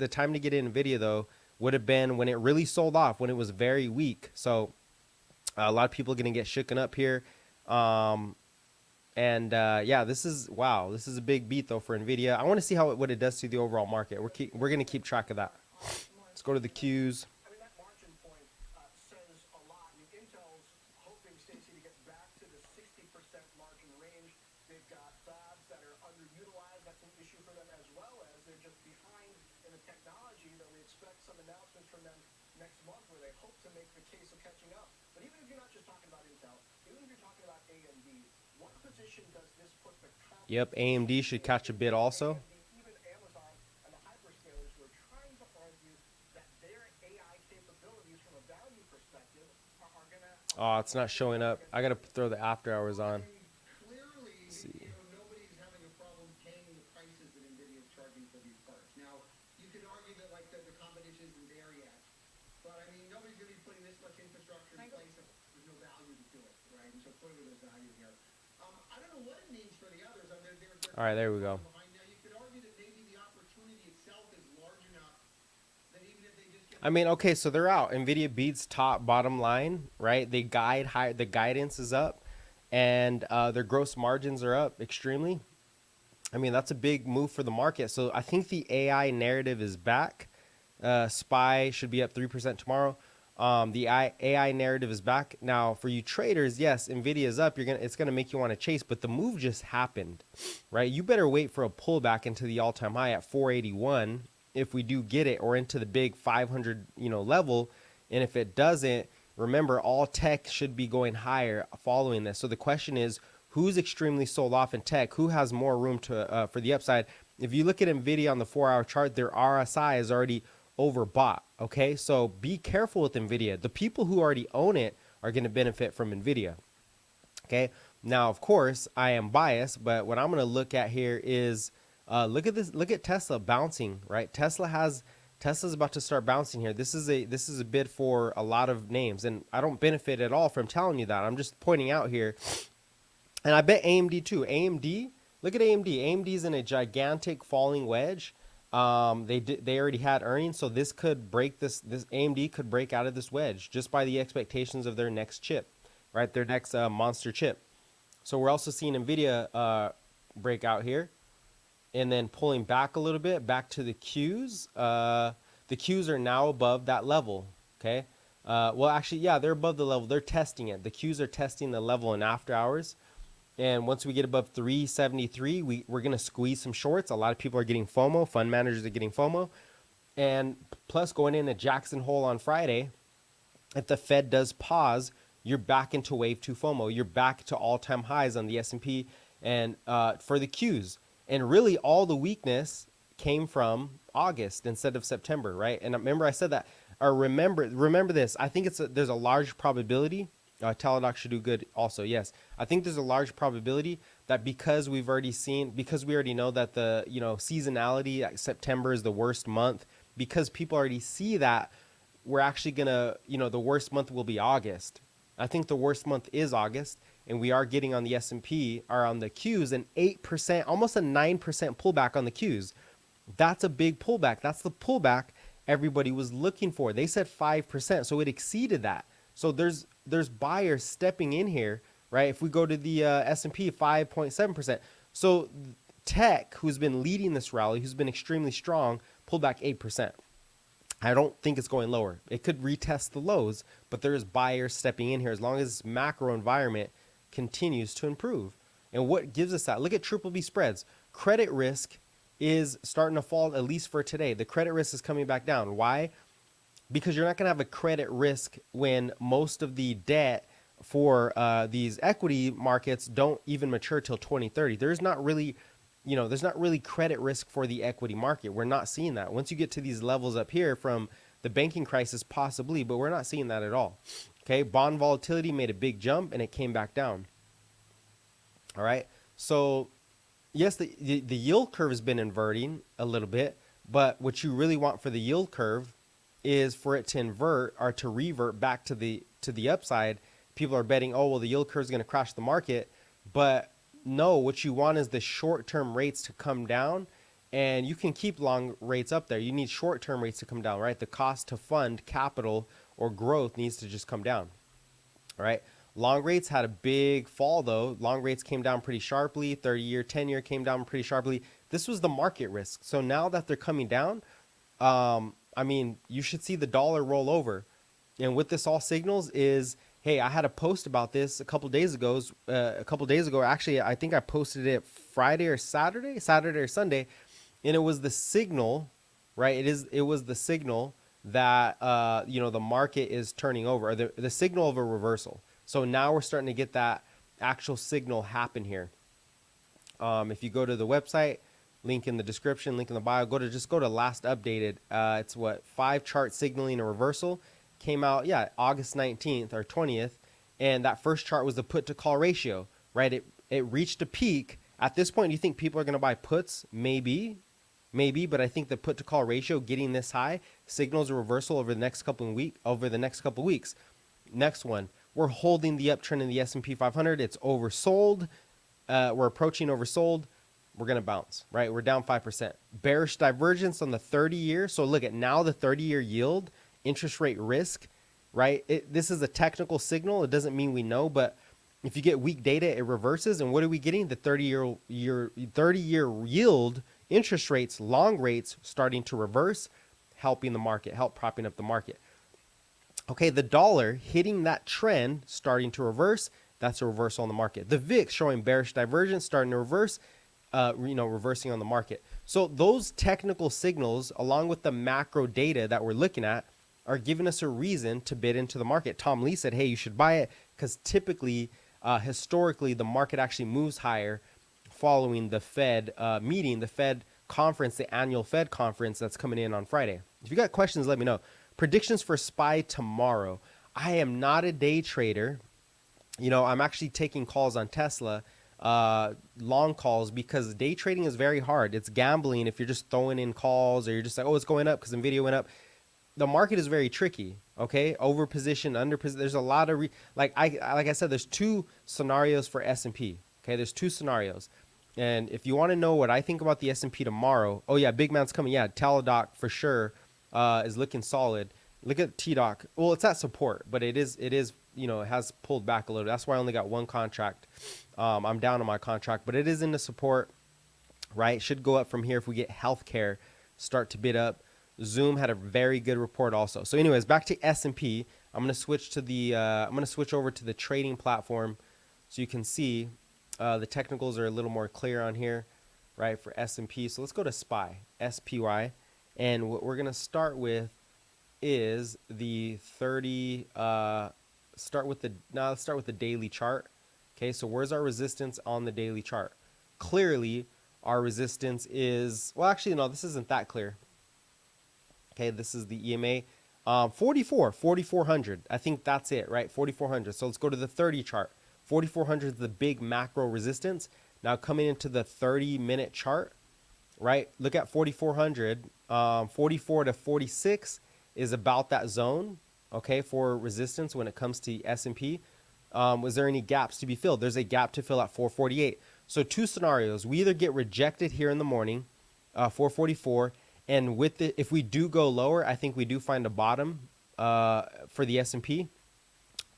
time to get in Nvidia though would have been when it really sold off, when it was very weak. So a lot of people are going to get shooken up here. Yeah, this is a big beat though for Nvidia. I want to see what it does to the overall market. We're going to keep track of that. Let's go to the Qs. I mean, that margin point says a lot. I mean, Intel's hoping, Stacey, to get back to the 60% margin range. They've got fabs that are underutilized. That's an issue for them, as well as they're just behind in the technology, that we expect some announcements from them next month where they hope to make the case of catching up. But even if you're not just talking about Intel, even if you're talking about AMD, what position does this put the company? Yep, AMD should catch a bit also. Even Amazon and the hyperscalers who are trying to argue that their AI capabilities from a value perspective are going to... Oh, it's not showing up. I got to throw the after hours on. Clearly, you know, nobody's having a problem paying the prices that NVIDIA is charging for these parts. Now, you could argue that like the competition isn't there yet, but I mean, nobody's going to be putting this much infrastructure in place if there's no value to All right, there we go. behind. Now, you could argue that maybe the opportunity itself is large enough that even if they just get I mean, okay, so they're out. Nvidia beats top bottom line, right? They guide high. The guidance is up, and their gross margins are up extremely. I mean, that's a big move for the market. So I think the AI narrative is back. SPY should be up 3% tomorrow. The AI narrative is back. Now, for you traders, yes, Nvidia is up. It's gonna make you want to chase, but the move just happened, right? You better wait for a pullback into the all-time high at 481 if we do get it, or into the big 500, level. And if it doesn't, remember, all tech should be going higher following this. So the question is, who's extremely sold off in tech? Who has more room to for the upside? If you look at Nvidia on the 4-hour chart, their RSI is already overbought. Okay, so be careful with Nvidia. The people who already own it are going to benefit from Nvidia. Okay, now of course I am biased, but what I'm going to look at here is look at this. Look at Tesla bouncing. Right, Tesla's about to start bouncing here. This is a bid for a lot of names, and I don't benefit at all from telling you that. I'm just pointing out here. And I bet AMD too. AMD, look at AMD. AMD's in a gigantic falling wedge. They already had earnings, so this could break this AMD could break out of this wedge just by the expectations of their next chip, right? Their next monster chip. So we're also seeing Nvidia break out here, and then pulling back a little bit back to the Qs. The Qs are now above that level. Okay. Well, actually, yeah, they're above the level. They're testing it. The Qs are testing the level in after hours. And once we get above 373, we're going to squeeze some shorts. A lot of people are getting FOMO. Fund managers are getting FOMO. And plus, going into Jackson Hole on Friday, if the Fed does pause, you're back into wave 2 FOMO. You're back to all-time highs on the S&P and for the Qs. And really, all the weakness came from August instead of September, right? And remember, I said that. Or remember this. I think there's a large probability. Teladoc should do good also. Yes, I think there's a large probability that because we already know that the seasonality, September is the worst month, because people already see that, we're actually gonna the worst month will be August. I think the worst month is August, and we are getting on the S&P or on the Qs an 8%, almost a 9% pullback on the Qs. That's a big pullback. That's the pullback everybody was looking for. They said 5%, so it exceeded that. So there's buyers stepping in here, right? If we go to the S&P, 5.7%. So tech, who's been leading this rally, who's been extremely strong, pulled back 8%. I don't think it's going lower. It could retest the lows, but there's buyers stepping in here as long as this macro environment continues to improve. And what gives us that? Look at triple B spreads. Credit risk is starting to fall, at least for today. The credit risk is coming back down. Why? Because you're not going to have a credit risk when most of the debt for these equity markets don't even mature till 2030. There's not really credit risk for the equity market. We're not seeing that. Once you get to these levels up here from the banking crisis, possibly, but we're not seeing that at all. Okay, bond volatility made a big jump and it came back down. All right, so yes, the yield curve has been inverting a little bit, but what you really want for the yield curve is for it to invert or to revert back to the upside. People are betting, oh, well, the yield curve is going to crash the market. But no, what you want is the short-term rates to come down, and you can keep long rates up there. You need short-term rates to come down, right? The cost to fund capital or growth needs to just come down, all right? Long rates had a big fall, though. Long rates came down pretty sharply. 30-year, 10-year came down pretty sharply. This was the market risk. So now that they're coming down, I mean, you should see the dollar roll over. And what this all signals is, hey, I had a post about this a couple days ago. Actually, I think I posted it Friday or Saturday or Sunday. And it was the signal, right? It was the signal that, the market is turning over, or the signal of a reversal. So now we're starting to get that actual signal happen here. If you go to the website, link in the description, link in the bio, go to last updated. It's 5 chart signaling a reversal came out. Yeah. August 19th or 20th. And that first chart was the put to call ratio, right? It reached a peak. At this point, do you think people are going to buy puts? Maybe, but I think the put to call ratio getting this high signals a reversal over the next couple of weeks. Next one, we're holding the uptrend in the S&P 500. It's oversold. We're approaching oversold. we're going to bounce, right? We're down 5%. Bearish divergence on the 30-year. So look at now the 30-year yield, interest rate risk, right? This is a technical signal. It doesn't mean we know, but if you get weak data, it reverses. And what are we getting? The 30-year yield, interest rates, long rates starting to reverse, helping the market, propping up the market. Okay, the dollar hitting that trend, starting to reverse. That's a reversal on the market. The VIX showing bearish divergence, starting to reverse, reversing on the market. So those technical signals, along with the macro data that we're looking at, are giving us a reason to bid into the market. Tom Lee said, hey, you should buy it because typically, historically, the market actually moves higher following the Fed meeting, the Fed conference, the annual Fed conference that's coming in on Friday. If you got questions, let me know. Predictions for SPY tomorrow. I am not a day trader. I'm actually taking calls on Tesla, long calls, because day trading is very hard. It's gambling if you're just throwing in calls or you're just like, oh, it's going up because NVIDIA went up. The market is very tricky, okay? Overposition, underposition. There's a lot of, like I said, there's two scenarios for S&P, okay? There's two scenarios. And if you want to know what I think about the S&P tomorrow, oh yeah, big man's coming. Yeah, Teladoc for sure is looking solid. Look at TDOC. Well, it's at support, but it has pulled back a little. That's why I only got one contract. I'm down on my contract, but it is into support, right? Should go up from here if we get healthcare start to bid up. Zoom had a very good report also. So anyways, back to S&P. I'm going to switch to switch over to the trading platform so you can see the technicals are a little more clear on here, right, for S&P. So let's go to SPY, SPY. And what we're going to start with is the 30, let's start with the daily chart. Okay, so where's our resistance on the daily chart? Clearly, our resistance is, well, actually, no, this isn't that clear. Okay, this is the EMA, 4,400. I think that's it, right? 4,400. So let's go to the 30 chart. 4,400 is the big macro resistance. Now coming into the 30-minute chart, right? Look at 4,400. 44 to 46 is about that zone, okay, for resistance when it comes to S&P. Was there any gaps to be filled? There's a gap to fill at 448. So two scenarios. We either get rejected here in the morning, 444, and if we do go lower, I think we do find a bottom for the S&P,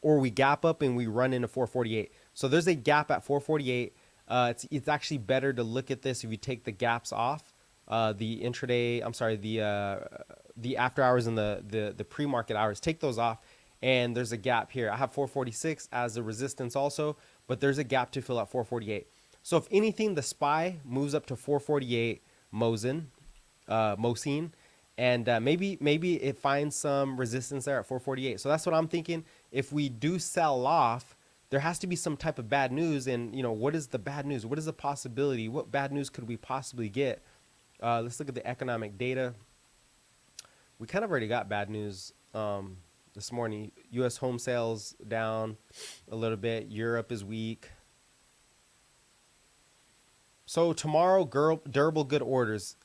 or we gap up and we run into 448. So there's a gap at 448. It's actually better to look at this if you take the gaps off, the intraday. I'm sorry, the after hours and the pre-market hours. Take those off, and there's a gap here. I have 446 as a resistance also, but there's a gap to fill at 448. So if anything, the SPY moves up to 448 Mosine, and maybe it finds some resistance there at 448. So that's what I'm thinking. If we do sell off, there has to be some type of bad news. And what is the bad news? What is the possibility? What bad news could we possibly get? Let's look at the economic data. We kind of already got bad news this morning. U.S. home sales down a little bit. Europe is weak. So tomorrow, durable good orders.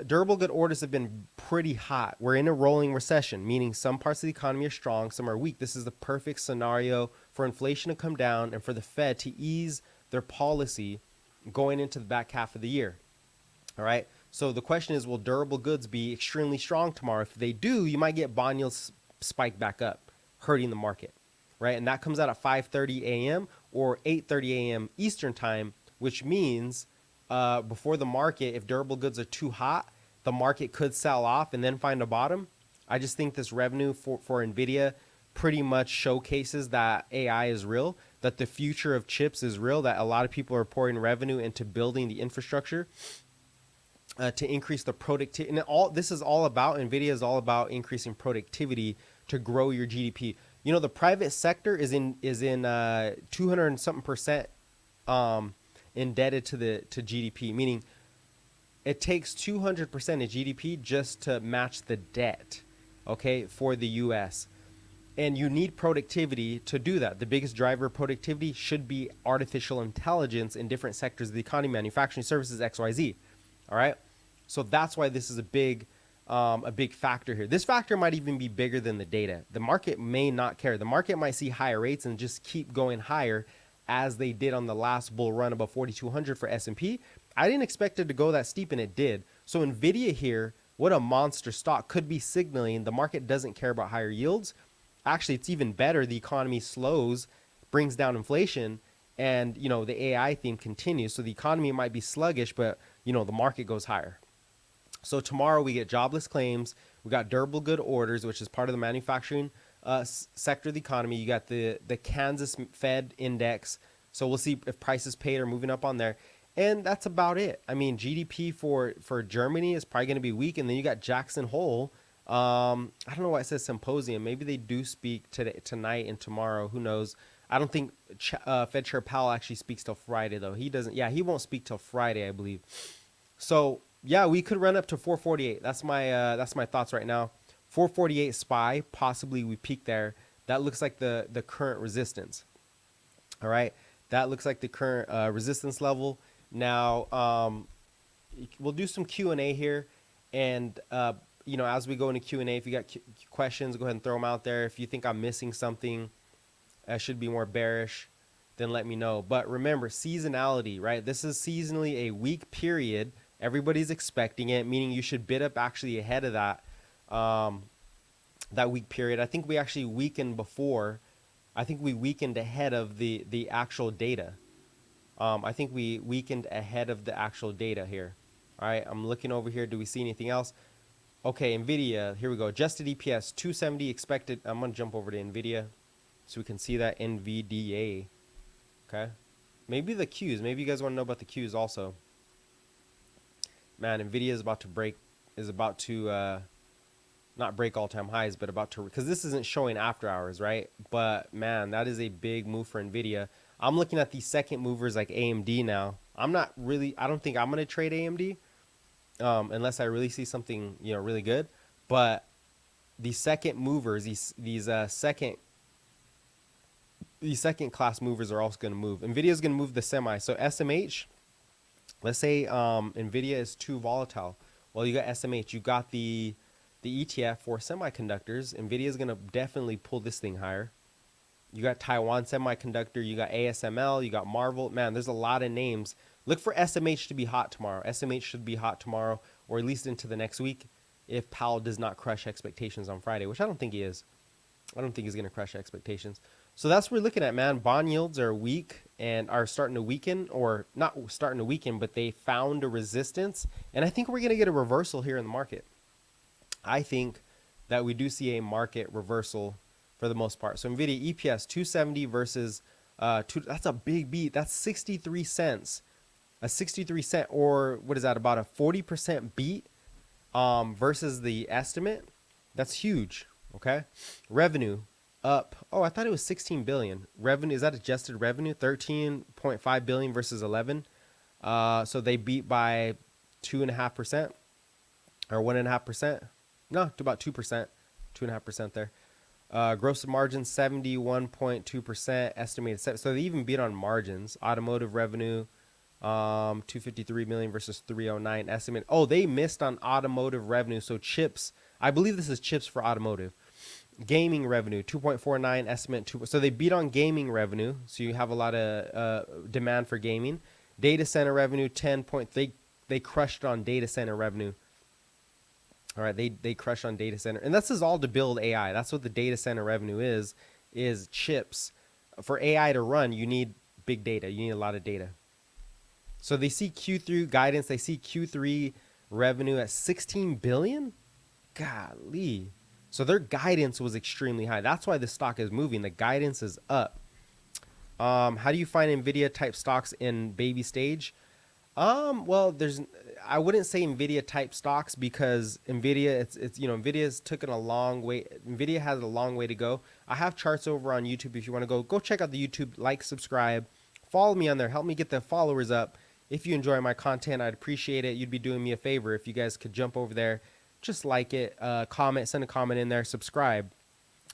Durable good orders have been pretty hot. We're in a rolling recession, meaning some parts of the economy are strong, some are weak. This is the perfect scenario for inflation to come down and for the Fed to ease their policy going into the back half of the year. All right. So the question is, will durable goods be extremely strong tomorrow? If they do, you might get bond yields spike back up, hurting the market, right? And that comes out at 5:30 a.m. or 8:30 a.m. Eastern time, which means before the market, if durable goods are too hot, the market could sell off and then find a bottom. I just think this revenue for NVIDIA pretty much showcases that AI is real, that the future of chips is real, that a lot of people are pouring revenue into building the infrastructure to increase the productivity. And this is all about, NVIDIA is all about increasing productivity to grow your GDP. The private sector is in 200 and something percent indebted to GDP, meaning it takes 200% of GDP just to match the debt, okay, for the U.S. And you need productivity to do that. The biggest driver of productivity should be artificial intelligence in different sectors of the economy, manufacturing, services, XYZ. All right. So that's why this is a big factor here. This factor might even be bigger than the data. The market may not care. The market might see higher rates and just keep going higher, as they did on the last bull run above 4,200 for S&P, I didn't expect it to go that steep, and it did. So Nvidia here, what a monster stock, could be signaling the market doesn't care about higher yields. Actually, it's even better. The economy slows, brings down inflation, and the AI theme continues. So the economy might be sluggish, but the market goes higher. So tomorrow we get jobless claims. We got durable good orders, which is part of the manufacturing sector of the economy. You got the Kansas Fed index. So we'll see if prices paid are moving up on there. And that's about it. I mean, GDP for Germany is probably going to be weak. And then you got Jackson Hole. I don't know why it says symposium. Maybe they do speak tonight and tomorrow. Who knows? I don't think Fed Chair Powell actually speaks till Friday, though. He doesn't. Yeah, he won't speak till Friday, I believe. So yeah, we could run up to 448. That's my thoughts right now. 448 SPY, possibly we peak there. That looks like the current resistance. All right, that looks like the current resistance level. Now we'll do some Q&A here, and as we go into Q&A, if you got questions, go ahead and throw them out there. If you think I'm missing something, I should be more bearish, then let me know. But remember, seasonality, right? This is seasonally a weak period. Everybody's expecting it, meaning you should bid up actually ahead of that that weak period. I think we actually weakened before. I think we weakened ahead of the actual data. I think we weakened ahead of the actual data here. All right, I'm looking over here. Do we see anything else? Okay, NVIDIA, here we go. Adjusted EPS, 270 expected. I'm going to jump over to NVIDIA so we can see that NVDA. Okay. Maybe the Qs. Maybe you guys want to know about the Qs also. Man, NVIDIA is about to not break all-time highs, but about to, because this isn't showing after hours, right? But man, that is a big move for NVIDIA. I'm looking at the second movers like AMD now. I don't think I'm going to trade AMD unless I really see something, really good. But the second movers, these second class movers are also going to move. NVIDIA is going to move the semi. So SMH, let's say NVIDIA is too volatile. Well, you got SMH, you got the ETF for semiconductors. NVIDIA is going to definitely pull this thing higher. You got Taiwan Semiconductor, you got ASML, you got Marvel. Man, there's a lot of names. Look for SMH to be hot tomorrow. SMH should be hot tomorrow, or at least into the next week, if Powell does not crush expectations on Friday, which I don't think he is. I don't think he's going to crush expectations. So that's what we're looking at, man. Bond yields are weak and are starting to weaken, or not starting to weaken, but they found a resistance. And I think we're going to get a reversal here in the market. I think that we do see a market reversal for the most part. So NVIDIA EPS 270 versus that's a big beat. That's 63 cents. A 63 cent, or what is that, about a 40% beat versus the estimate. That's huge. Okay. Revenue up. Oh, I thought it was 16 billion. Revenue, is that adjusted revenue? 13.5 billion versus 11. So they beat by 2.5% or 1.5%. No, to about 2%, 2.5% there. Gross margin 71.2%, estimated. So they even beat on margins. Automotive revenue 253 million versus 309 estimate. Oh, they missed on automotive revenue. So chips, I believe this is chips for automotive. Gaming revenue 2.49 estimate 2. So they beat on gaming revenue. So you have a lot of demand for gaming. Data center revenue 10 point. They crushed on data center revenue. All right, they crush on data center. And this is all to build AI. That's what the data center revenue is chips. For AI to run, you need big data. You need a lot of data. So they see Q3 guidance. They see Q3 revenue at 16 billion. Golly. So their guidance was extremely high. That's why the stock is moving. The guidance is up. How do you find NVIDIA type stocks in baby stage? Well, I wouldn't say NVIDIA type stocks, because NVIDIA, NVIDIA's taken a long way. NVIDIA has a long way to go. I have charts over on YouTube. If you want to go check out the YouTube, like, subscribe, follow me on there. Help me get the followers up. If you enjoy my content, I'd appreciate it. You'd be doing me a favor if you guys could jump over there, just like it, comment, send a comment in there, subscribe,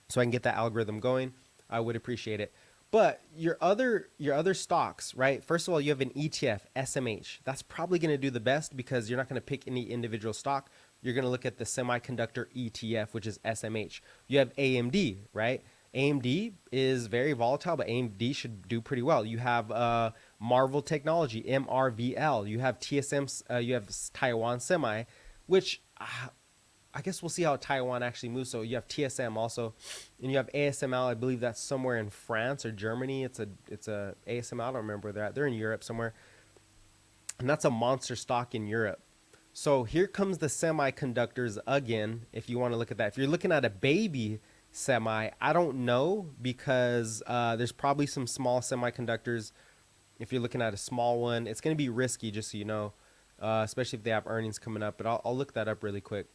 so I can get that algorithm going. I would appreciate it. But your other stocks, right? First of all, you have an ETF, SMH. That's probably going to do the best, because you're not going to pick any individual stock. You're going to look at the semiconductor ETF, which is SMH. You have AMD, right? AMD is very volatile, but AMD should do pretty well. You have Marvel Technology, MRVL. You have TSM, you have Taiwan Semi, which I guess we'll see how Taiwan actually moves. So you have TSM also, and you have ASML. I believe that's somewhere in France or Germany. It's a ASML. I don't remember where they're at. They're in Europe somewhere, and that's a monster stock in Europe. So here comes the semiconductors again. If you want to look at that, if you're looking at a baby semi, I don't know, because there's probably some small semiconductors. If you're looking at a small one, it's going to be risky, just so you know, especially if they have earnings coming up. But I'll look that up really quick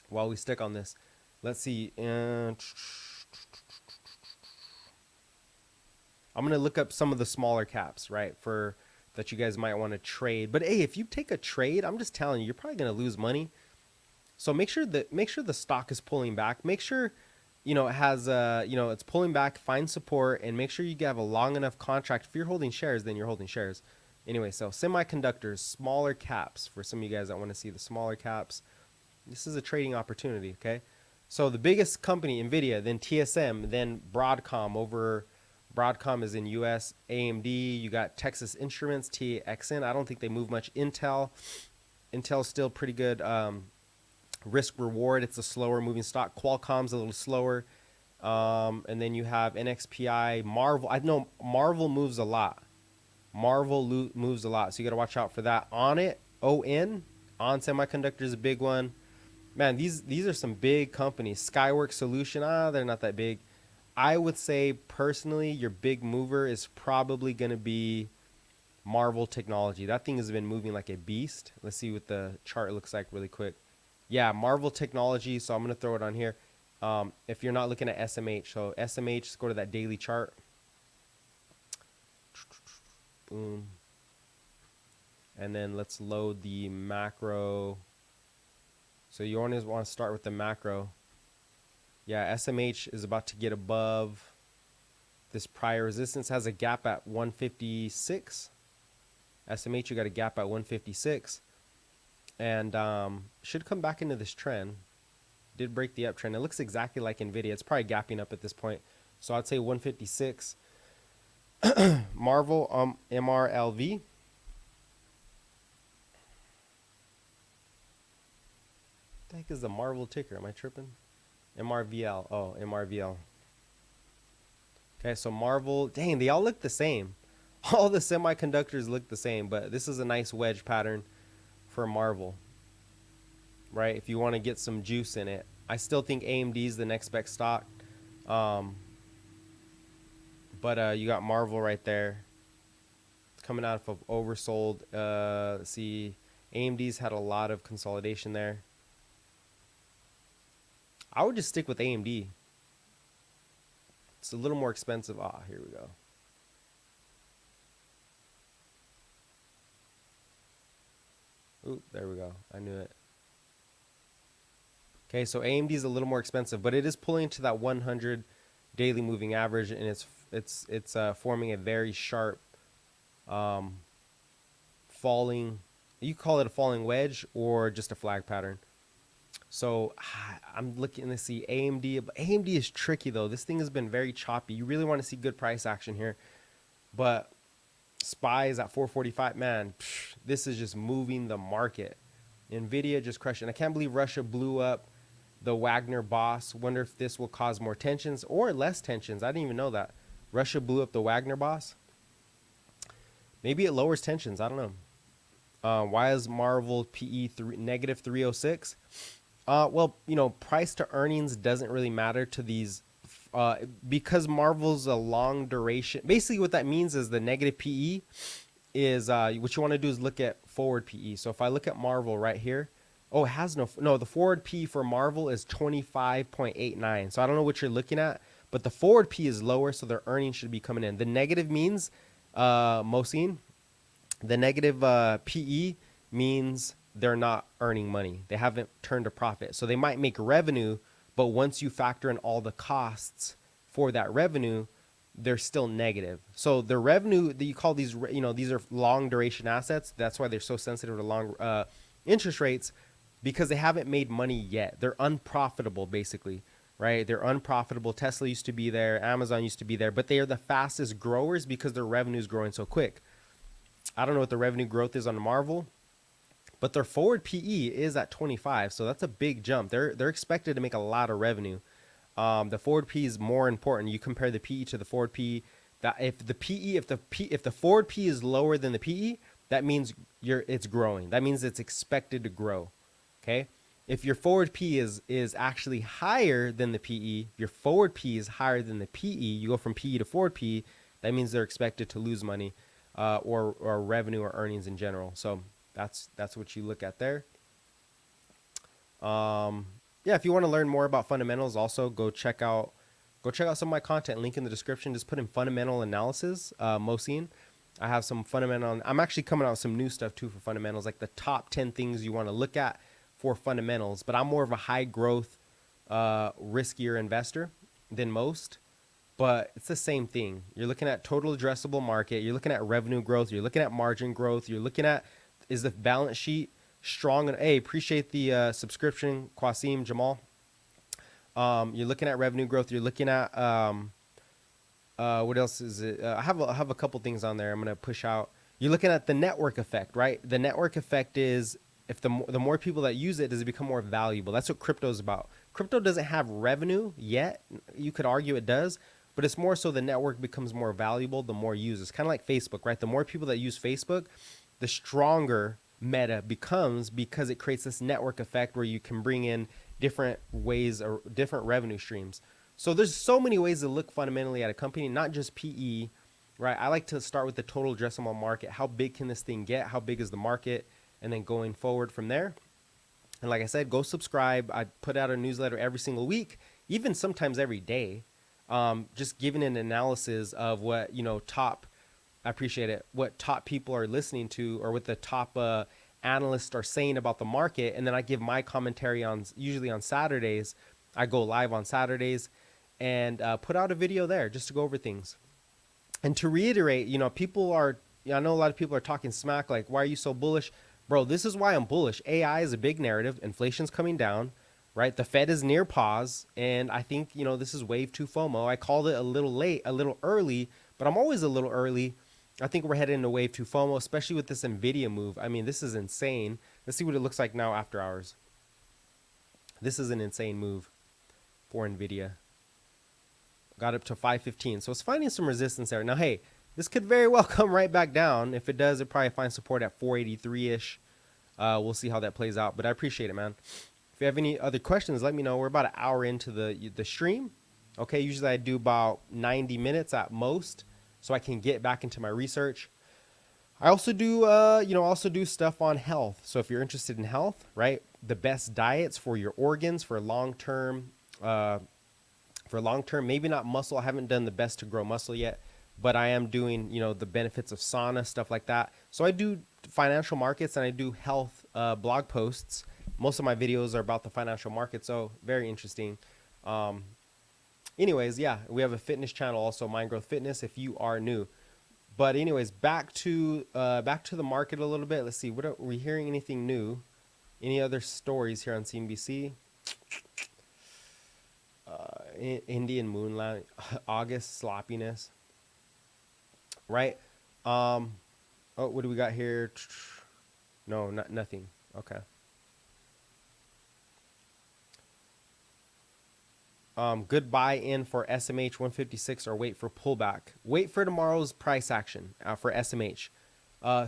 while we stick on this. Let's see. I'm going to look up some of the smaller caps, right, for that you guys might want to trade. But hey, if you take a trade, I'm just telling you, you're probably going to lose money. So make sure the stock is pulling back. Make sure, it has it's pulling back, find support, and make sure you have a long enough contract. If you're holding shares, then you're holding shares. Anyway, so semiconductors, smaller caps, for some of you guys that want to see the smaller caps, this is a trading opportunity, okay? So the biggest company, Nvidia, then TSM, then Broadcom. Broadcom is in US, AMD, you got Texas Instruments, TXN. I don't think they move much. Intel's still pretty good. Risk reward, it's a slower moving stock. Qualcomm's a little slower. And then you have NXPI, Marvel. I know Marvel moves a lot. Moves a lot, so you got to watch out for that. On Semiconductor is a big one. Man, these are some big companies. Skyworks Solution, they're not that big. I would say personally, your big mover is probably going to be Marvel Technology. That thing has been moving like a beast. Let's see what the chart looks like really quick. Yeah, Marvel Technology. So I'm going to throw it on here. If you're not looking at SMH, so SMH, just go to that daily chart. Boom. And then let's load the macro. So you always want to start with the macro. Yeah, SMH is about to get above this prior resistance. Has a gap at 156. SMH, you got a gap at 156. And should come back into this trend. Did break the uptrend. It looks exactly like Nvidia. It's probably gapping up at this point. So I'd say 156. Marvel, MRLV. The heck is the Marvel ticker? Am I tripping? MRVL. Oh, MRVL. Okay, so Marvel. Dang, they all look the same. All the semiconductors look the same, but this is a nice wedge pattern for Marvel. Right? If you want to get some juice in it. I still think AMD is the next best stock. But you got Marvel right there. It's coming out of oversold. Let's see. AMD's had a lot of consolidation there. I would just stick with AMD. It's a little more expensive. Here we go. Ooh, there we go. I knew it. Okay, so AMD is a little more expensive, but it is pulling to that 100 daily moving average, and it's forming a very sharp falling. You call it a falling wedge or just a flag pattern. So I'm looking to see AMD. But AMD is tricky though. This thing has been very choppy. You really want to see good price action here, but SPY is at 445. Man, this is just moving the market. Nvidia just crushed it. And I can't believe Russia blew up the Wagner boss. Wonder if this will cause more tensions or less tensions. I didn't even know that. Russia blew up the Wagner boss. Maybe it lowers tensions. I don't know. Why is Marvel PE negative 306? Well, price to earnings doesn't really matter to these because Marvel's a long duration. Basically, what that means is the negative PE is what you want to do is look at forward PE. So if I look at Marvel right here, it has the forward PE for Marvel is 25.89. So I don't know what you're looking at, but the forward PE is lower, so their earnings should be coming in. The negative means, Mohsin, the negative PE means they're not earning money. They haven't turned a profit. So they might make revenue, but once you factor in all the costs for that revenue, they're still negative. So the revenue that you call these, these are long duration assets. That's why they're so sensitive to long interest rates, because they haven't made money yet. They're unprofitable, basically, right? They're unprofitable. Tesla used to be there. Amazon used to be there, but they are the fastest growers because their revenue is growing so quick. I don't know what the revenue growth is on Marvel, but their forward PE is at 25. So that's a big jump. They're expected to make a lot of revenue. The forward PE is more important. You compare the PE to the forward PE. That if the forward PE is lower than the PE, that means it's growing. That means it's expected to grow. Okay. If your forward PE is actually higher than the PE, if your forward PE is higher than the PE, you go from PE to forward PE, that means they're expected to lose money, or revenue or earnings in general. So that's what you look at there. Yeah, if you want to learn more about fundamentals, also go check out some of my content. Link in the description. Just put in fundamental analysis, Mosin. I have some fundamental. I'm actually coming out with some new stuff too for fundamentals, like the top 10 things you want to look at for fundamentals. But I'm more of a high growth, riskier investor than most. But it's the same thing. You're looking at total addressable market. You're looking at revenue growth. You're looking at margin growth. You're looking at, is the balance sheet strong? And hey, appreciate the subscription, Qasim, Jamal. You're looking at revenue growth. You're looking at what else is it? I have a couple things on there I'm gonna push out. You're looking at the network effect, right? The network effect is if the more people that use it, does it become more valuable? That's what crypto is about. Crypto doesn't have revenue yet. You could argue it does, but it's more so the network becomes more valuable the more users. Kind of like Facebook, right? The more people that use Facebook, the stronger Meta becomes, because it creates this network effect where you can bring in different ways or different revenue streams. So there's so many ways to look fundamentally at a company, not just PE, right? I like to start with the total addressable market. How big can this thing get? How big is the market? And then going forward from there. And like I said, go subscribe. I put out a newsletter every single week, even sometimes every day, just giving an analysis of what, top, I appreciate it, what top people are listening to, or what the top analysts are saying about the market. And then I give my commentary usually on Saturdays. I go live on Saturdays and put out a video there just to go over things. And to reiterate, I know a lot of people are talking smack, like, why are you so bullish? Bro, this is why I'm bullish. AI is a big narrative. Inflation's coming down, right? The Fed is near pause. And I think, this is wave 2 FOMO. I called it a little early, but I'm always a little early. I think we're heading into wave 2 FOMO, especially with this NVIDIA move. I mean, this is insane. Let's see what it looks like now after hours. This is an insane move for NVIDIA. Got up to 515. So it's finding some resistance there. Now, hey, this could very well come right back down. If it does, it probably finds support at 483-ish. We'll see how that plays out. But I appreciate it, man. If you have any other questions, let me know. We're about an hour into the stream. Okay, usually I do about 90 minutes at most, so I can get back into my research. I also do stuff on health. So if you're interested in health, right, the best diets for your organs for long-term, maybe not muscle. I haven't done the best to grow muscle yet, but I am doing, the benefits of sauna, stuff like that. So I do financial markets and I do health blog posts. Most of my videos are about the financial market, so very interesting. Anyways, yeah, we have a fitness channel also, Mindgrowth Fitness, if you are new. But anyways, back to the market a little bit. Let's see, are we hearing anything new? Any other stories here on CNBC? Indian moonlight, August sloppiness, right? Oh, what do we got here? No, nothing. Okay. Good buy-in for SMH 156 or wait for pullback. Wait for tomorrow's price action for SMH.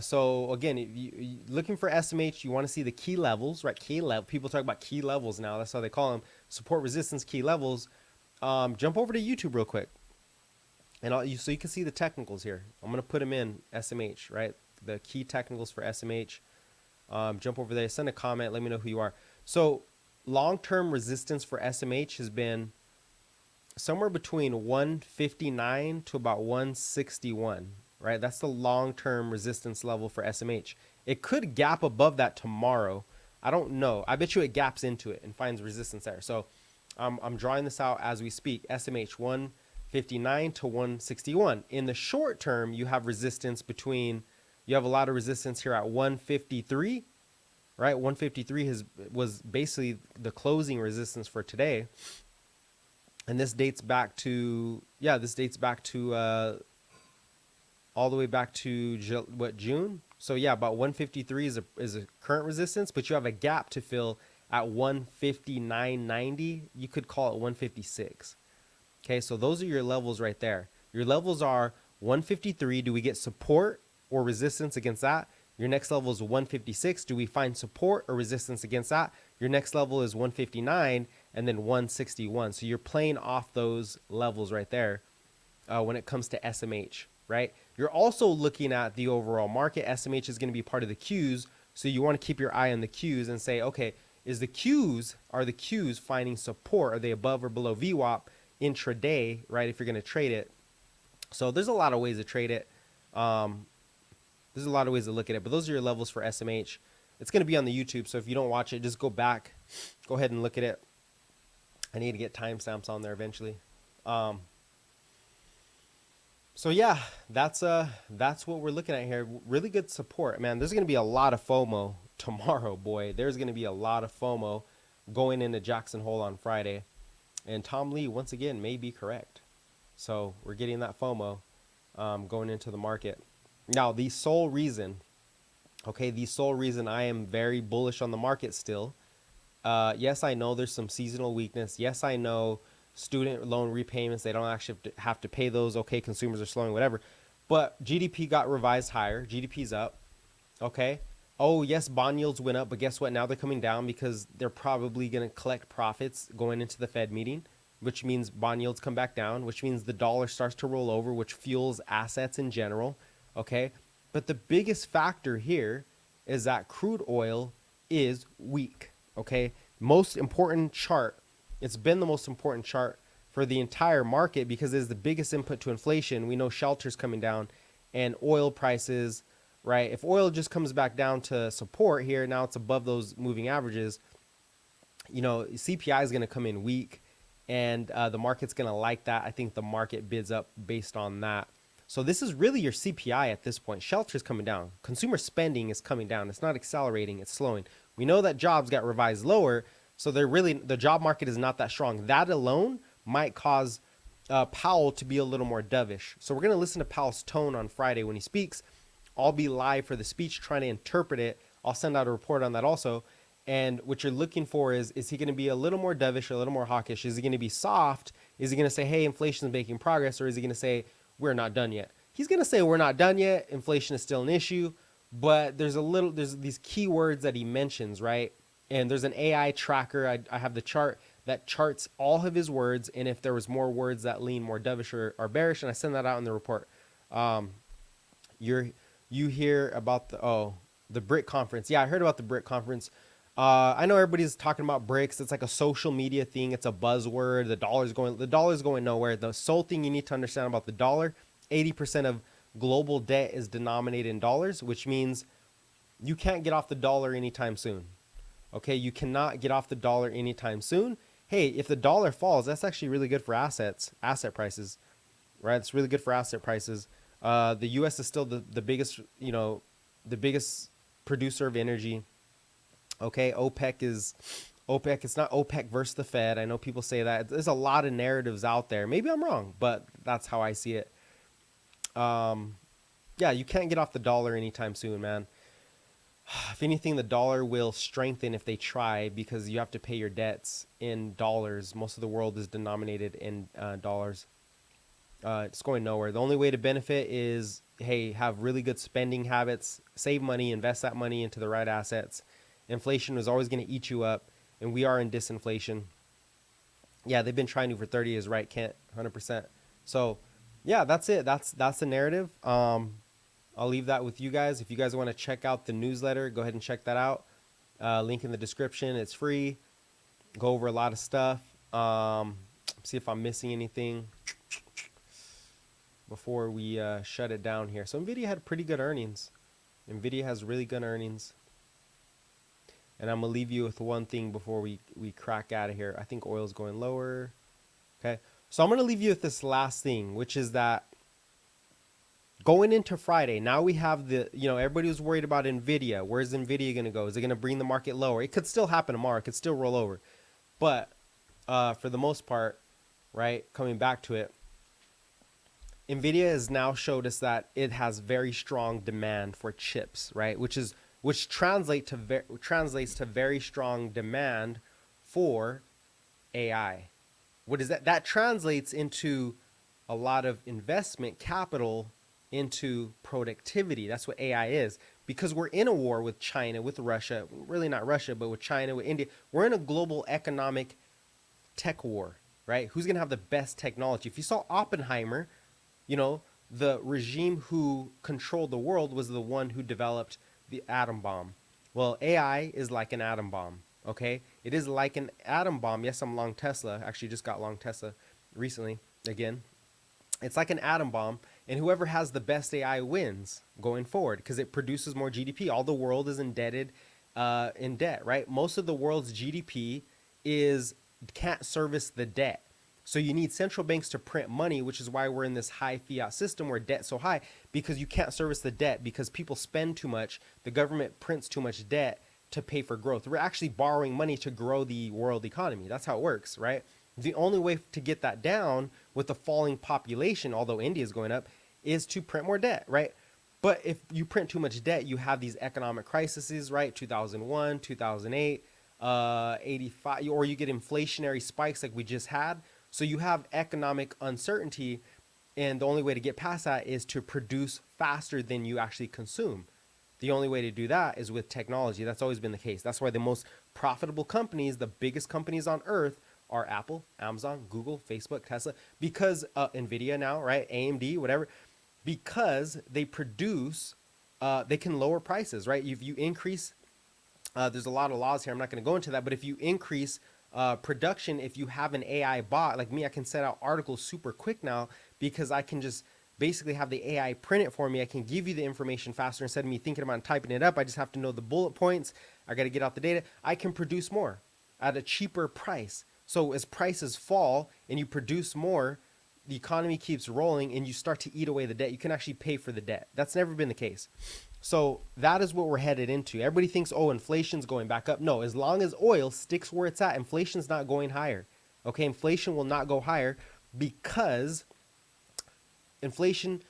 So again, if you looking for SMH, you want to see the key levels, right? People talk about key levels now. That's how they call them. Support, resistance, key levels. Jump over to YouTube real quick, and so you can see the technicals here. I'm gonna put them in SMH, right? The key technicals for SMH. Jump over there, send a comment, let me know who you are. So long-term resistance for SMH has been somewhere between 159 to about 161, right? That's the long-term resistance level for SMH. It could gap above that tomorrow. I don't know. I bet you it gaps into it and finds resistance there. So I'm drawing this out as we speak. SMH 159 to 161. In the short term, you have resistance you have a lot of resistance here at 153, right? 153 was basically the closing resistance for today. And this dates back to, yeah, this dates back to all the way back to June. So yeah, about 153 is a current resistance, but you have a gap to fill at 159.90. You could call it 156. Okay, so those are your levels right there. Your levels are 153. Do we get support or resistance against that? Your next level is 156. Do we find support or resistance against that? Your next level is 159 and then 161. So you're playing off those levels right there when it comes to SMH, right? You're also looking at the overall market. SMH is going to be part of the Qs. So you want to keep your eye on the Qs and say, okay, are the Qs finding support? Are they above or below VWAP intraday, right? If you're going to trade it. So there's a lot of ways to trade it. There's a lot of ways to look at it, but those are your levels for SMH. It's going to be on the YouTube, so if you don't watch it, just go back, go ahead and look at it. I need to get timestamps on there eventually. So yeah, that's what we're looking at here. Really good support, man. There's going to be a lot of FOMO tomorrow, boy. There's going to be a lot of FOMO going into Jackson Hole on Friday, and Tom Lee once again may be correct. So we're getting that FOMO going into the market. Now, the sole reason I am very bullish on the market still. Yes, I know there's some seasonal weakness. Yes, I know student loan repayments, they don't actually have to pay those. Okay, consumers are slowing, whatever. But GDP got revised higher. GDP's up. Okay. Oh, yes, bond yields went up, but guess what? Now they're coming down because they're probably going to collect profits going into the Fed meeting, which means bond yields come back down, which means the dollar starts to roll over, which fuels assets in general. Okay. But the biggest factor here is that crude oil is weak. Okay. Most important chart. It's been the most important chart for the entire market because it's the biggest input to inflation. We know shelter's coming down and oil prices, right? If oil just comes back down to support here, now it's above those moving averages, you know, CPI is going to come in weak and the market's going to like that. I think the market bids up based on that. So this is really your CPI at this point. Shelter is coming down. Consumer spending is coming down. It's not accelerating. It's slowing. We know that jobs got revised lower. So the job market is not that strong. That alone might cause Powell to be a little more dovish. So we're going to listen to Powell's tone on Friday when he speaks. I'll be live for the speech trying to interpret it. I'll send out a report on that also. And what you're looking for is he going to be a little more dovish, a little more hawkish? Is he going to be soft? Is he going to say, hey, inflation is making progress? Or is he going to say, we're not done yet? He's going to say we're not done yet. Inflation is still an issue. But there's these keywords that he mentions, right? And there's an AI tracker. I have the chart that charts all of his words. And if there was more words that lean more dovish or bearish, and I send that out in the report. You hear about the BRIC conference. Yeah, I heard about the BRIC conference. I know everybody's talking about BRICS. It's like a social media thing. It's a buzzword. The dollar's going nowhere. The sole thing you need to understand about the dollar, 80% of global debt is denominated in dollars, which means you can't get off the dollar anytime soon. Okay, you cannot get off the dollar anytime soon. Hey, if the dollar falls, that's actually really good for asset prices, right? It's really good for asset prices. The U.S. is still the biggest, the biggest producer of energy. Okay, OPEC. It's not OPEC versus the Fed. I know people say that. There's a lot of narratives out there. Maybe I'm wrong, but that's how I see it. Yeah, you can't get off the dollar anytime soon, man. If anything, the dollar will strengthen if they try because you have to pay your debts in dollars. Most of the world is denominated in dollars. It's going nowhere. The only way to benefit is, hey, have really good spending habits, save money, invest that money into the right assets. Inflation is always going to eat you up, and we are in disinflation. Yeah, they've been trying to for 30 years, right, Kent? 100%. So, yeah, that's it. That's the narrative. I'll leave that with you guys. If you guys want to check out the newsletter, go ahead and check that out. Link in the description. It's free. Go over a lot of stuff. See if I'm missing anything before we shut it down here. So NVIDIA had pretty good earnings. NVIDIA has really good earnings. And I'm going to leave you with one thing before we crack out of here. I think oil's going lower. Okay. So I'm going to leave you with this last thing, which is that going into Friday, now we have everybody was worried about NVIDIA. Where's NVIDIA going to go? Is it going to bring the market lower? It could still happen tomorrow. It could still roll over. But for the most part, right? Coming back to it, NVIDIA has now showed us that it has very strong demand for chips, right? Which translates to very strong demand for AI. What is that? That translates into a lot of investment capital into productivity. That's what AI is. Because we're in a war with China, with Russia, really not Russia, but with China, with India. We're in a global economic tech war, right? Who's going to have the best technology? If you saw Oppenheimer, you know, the regime who controlled the world was the one who developed the atom bomb. Well, AI is like an atom bomb, okay? It is like an atom bomb. Yes, I'm long Tesla. Actually, just got long Tesla recently again. It's like an atom bomb, and whoever has the best AI wins going forward because it produces more GDP. All the world is indebted, in debt, right? Most of the world's GDP can't service the debt. So you need central banks to print money, which is why we're in this high fiat system where debt's so high, because you can't service the debt because people spend too much. The government prints too much debt to pay for growth. We're actually borrowing money to grow the world economy. That's how it works, right? The only way to get that down with the falling population, although India is going up, is to print more debt, right? But if you print too much debt, you have these economic crises, right? 2001, 2008, 85, or you get inflationary spikes like we just had. So you have economic uncertainty, and the only way to get past that is to produce faster than you actually consume. The only way to do that is with technology. That's always been the case. That's why the most profitable companies, the biggest companies on earth, are Apple, Amazon, Google, Facebook, Tesla, because NVIDIA now, right? AMD, whatever, because they produce, they can lower prices, right? If you increase, there's a lot of laws here. I'm not going to go into that, but if you increase production, if you have an AI bot like me, I can set out articles super quick now because I can just basically have the AI print it for me. I can give you the information faster instead of me thinking about typing it up. I just have to know the bullet points. I got to get out the data. I can produce more at a cheaper price. So as prices fall and you produce more, the economy keeps rolling and you start to eat away the debt. You can actually pay for the debt. That's never been the case. So that is what we're headed into. Everybody thinks, oh, inflation's going back up. No, as long as oil sticks where it's at, inflation's not going higher. Okay, inflation will not go higher because inflation,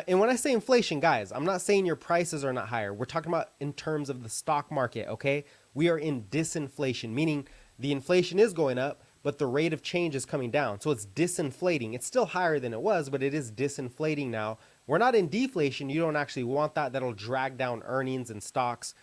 and when I say inflation, guys, I'm not saying your prices are not higher. We're talking about in terms of the stock market, okay? We are in disinflation, meaning the inflation is going up, but the rate of change is coming down. So it's disinflating. It's still higher than it was, but it is disinflating now. We're not in deflation. You don't actually want that. That'll drag down earnings and stocks,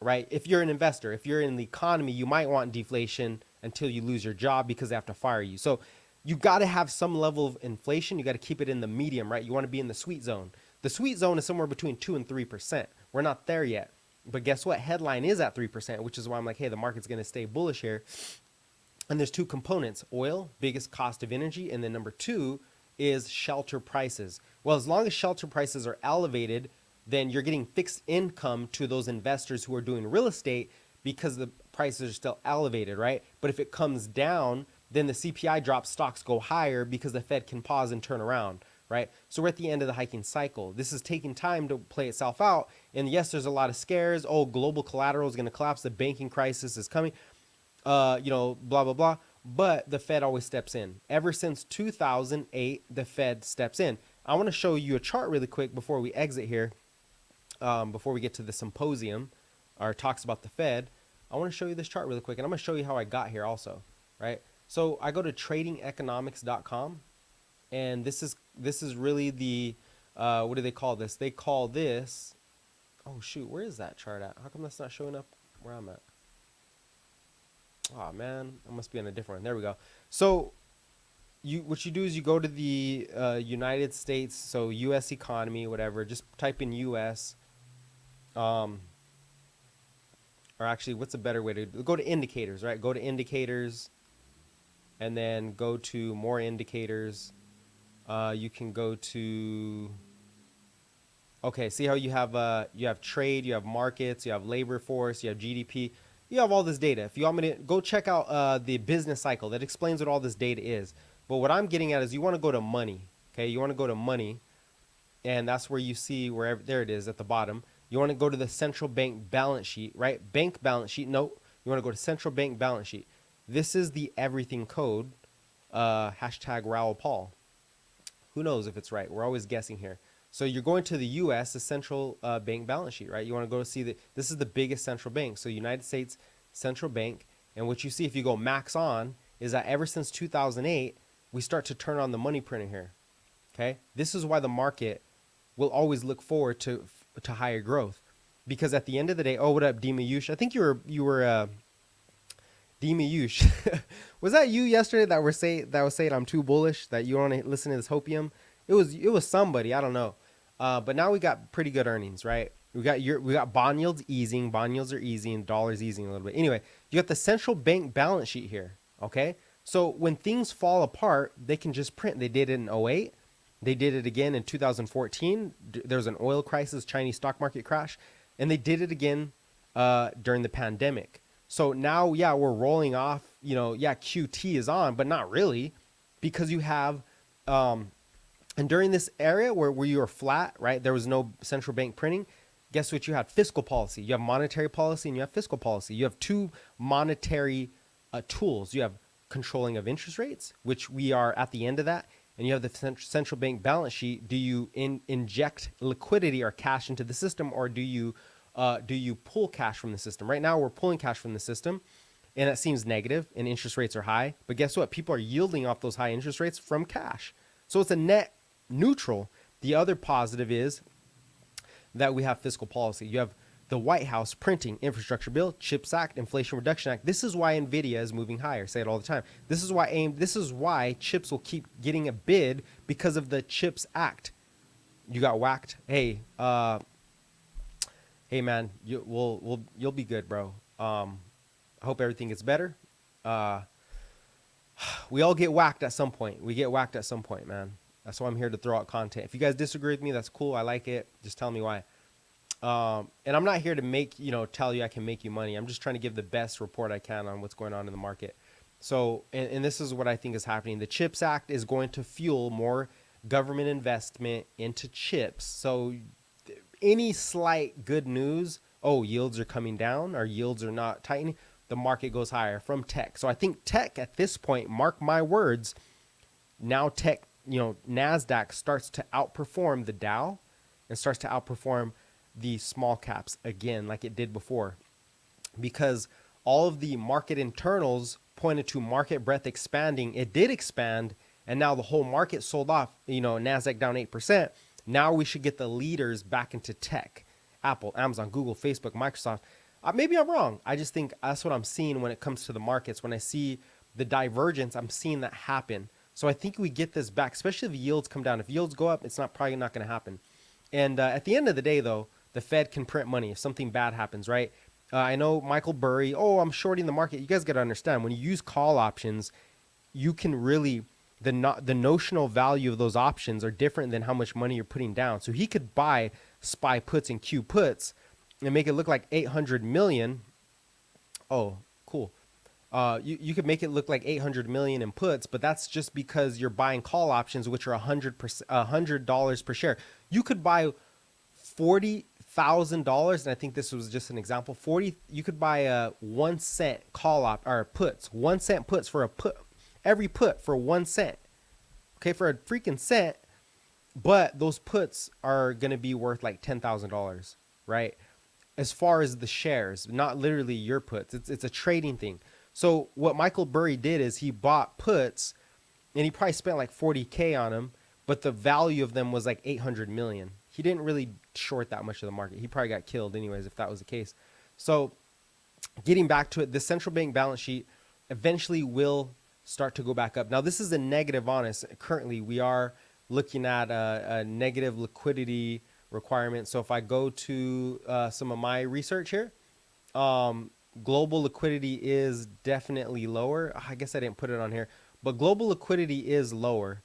right? If you're an investor, if you're in the economy, you might want deflation until you lose your job because they have to fire you. So you got to have some level of inflation. You got to keep it in the medium, right? You want to be in the sweet zone. The sweet zone is somewhere between 2 and 3%. We're not there yet. But guess what? Headline is at 3%, which is why I'm like, hey, the market's going to stay bullish here. And there's two components: oil, biggest cost of energy, and then number two is shelter prices. Well, as long as shelter prices are elevated, then you're getting fixed income to those investors who are doing real estate because the prices are still elevated, right? But if it comes down, then the CPI drops, stocks go higher because the Fed can pause and turn around, right? So we're at the end of the hiking cycle. This is taking time to play itself out. And yes, there's a lot of scares. Oh, global collateral is going to collapse. The banking crisis is coming. Blah, blah, blah. But the Fed always steps in. Ever since 2008, the Fed steps in. I want to show you a chart really quick before we exit here, before we get to the symposium or talks about the Fed. I want to show you this chart really quick, and I'm going to show you how I got here also, right? So I go to tradingeconomics.com, and this is really the, what do they call this? They call this, oh shoot, where is that chart at? How come that's not showing up where I'm at? Oh man, I must be on a different one. There we go. So what you do is you go to the United States, so U.S. economy, whatever. Just type in U.S. Or actually, what's a better way to go to indicators, right? Go to indicators, and then go to more indicators. You can go to. Okay, see how you have trade, you have markets, you have labor force, you have GDP. You have all this data. If you want me to go check out the business cycle, that explains what all this data is. But what I'm getting at is you want to go to money. Okay, you want to go to money, and that's where you see wherever there it is at the bottom. You want to go to the central bank balance sheet, right? Bank balance sheet. Nope. You want to go to central bank balance sheet. This is the everything code, hashtag Raoul Paul. Who knows if it's right? We're always guessing here. So you're going to the U.S., the central bank balance sheet, right? You want to go to see this is the biggest central bank. So United States Central Bank. And what you see if you go max on is that ever since 2008, we start to turn on the money printer here. Okay. This is why the market will always look forward to higher growth, because at the end of the day, oh, what up, Dima Yush? I think you were Dima Yush. Was that you yesterday that was saying I'm too bullish, that you want to listen to this hopium? It was somebody, I don't know. But now we got pretty good earnings, right? We got bond yields easing, bond yields are easing, dollars easing a little bit. Anyway, you got the central bank balance sheet here, okay? So when things fall apart, they can just print. They did it in 08. They did it again in 2014. There was an oil crisis, Chinese stock market crash, and they did it again during the pandemic. So now, yeah, we're rolling off, yeah, QT is on, but not really, because you have, and during this area where you were flat, right, there was no central bank printing. Guess what you had? Fiscal policy. You have monetary policy and you have fiscal policy. You have two monetary tools. You have controlling of interest rates, which we are at the end of that. And you have the central bank balance sheet. Do you inject liquidity or cash into the system, or do you pull cash from the system? Right now, we're pulling cash from the system, and it seems negative, and interest rates are high. But guess what? People are yielding off those high interest rates from cash. So it's a net neutral. The other positive is that we have fiscal policy. You have the White House printing infrastructure bill, CHIPS Act, Inflation Reduction Act. This is why NVIDIA is moving higher. Say it all the time. This is why chips will keep getting a bid, because of the CHIPS Act. You got whacked. Hey, man, you'll be good, bro. I hope everything gets better. We all get whacked at some point. We get whacked at some point, man. That's why I'm here to throw out content. If you guys disagree with me, that's cool. I like it. Just tell me why. And I'm not here to tell you I can make you money. I'm just trying to give the best report I can on what's going on in the market. So, and this is what I think is happening. The CHIPS Act is going to fuel more government investment into chips. So any slight good news, oh, yields are coming down, or yields are not tightening, the market goes higher from tech. So I think tech at this point, mark my words, now tech, Nasdaq starts to outperform the Dow and starts to outperform the small caps again, like it did before, because all of the market internals pointed to market breadth expanding. It did expand, and now the whole market sold off. Nasdaq down 8%. Now we should get the leaders back into tech: Apple, Amazon, Google, Facebook, Microsoft. Maybe I'm wrong. I just think that's what I'm seeing when it comes to the markets. When I see the divergence, I'm seeing that happen. So I think we get this back, especially if yields come down. If yields go up, it's probably not going to happen. And at the end of the day, though, the Fed can print money if something bad happens, right? I know Michael Burry, I'm shorting the market. You guys got to understand, when you use call options, you can really, the notional value of those options are different than how much money you're putting down. So he could buy SPY puts and Q puts and make it look like 800 million. Oh, cool. You could make it look like 800 million in puts, but that's just because you're buying call options, which are $100 per share. You could buy $40,000, and I think this was just an example. You could buy a 1 cent call or puts, 1 cent puts for a put, every put for 1 cent. Okay, for a freaking cent, but those puts are gonna be worth like $10,000, right? As far as the shares, not literally your puts. It's a trading thing. So what Michael Burry did is he bought puts, and he probably spent like 40K on them, but the value of them was like 800 million. He didn't really short that much of the market. He probably got killed anyways if that was the case. So getting back to it, the central bank balance sheet eventually will start to go back up. Now, this is a negative on us. Currently, we are looking at a negative liquidity requirement. So if I go to some of my research here, global liquidity is definitely lower. I guess I didn't put it on here, but global liquidity is lower.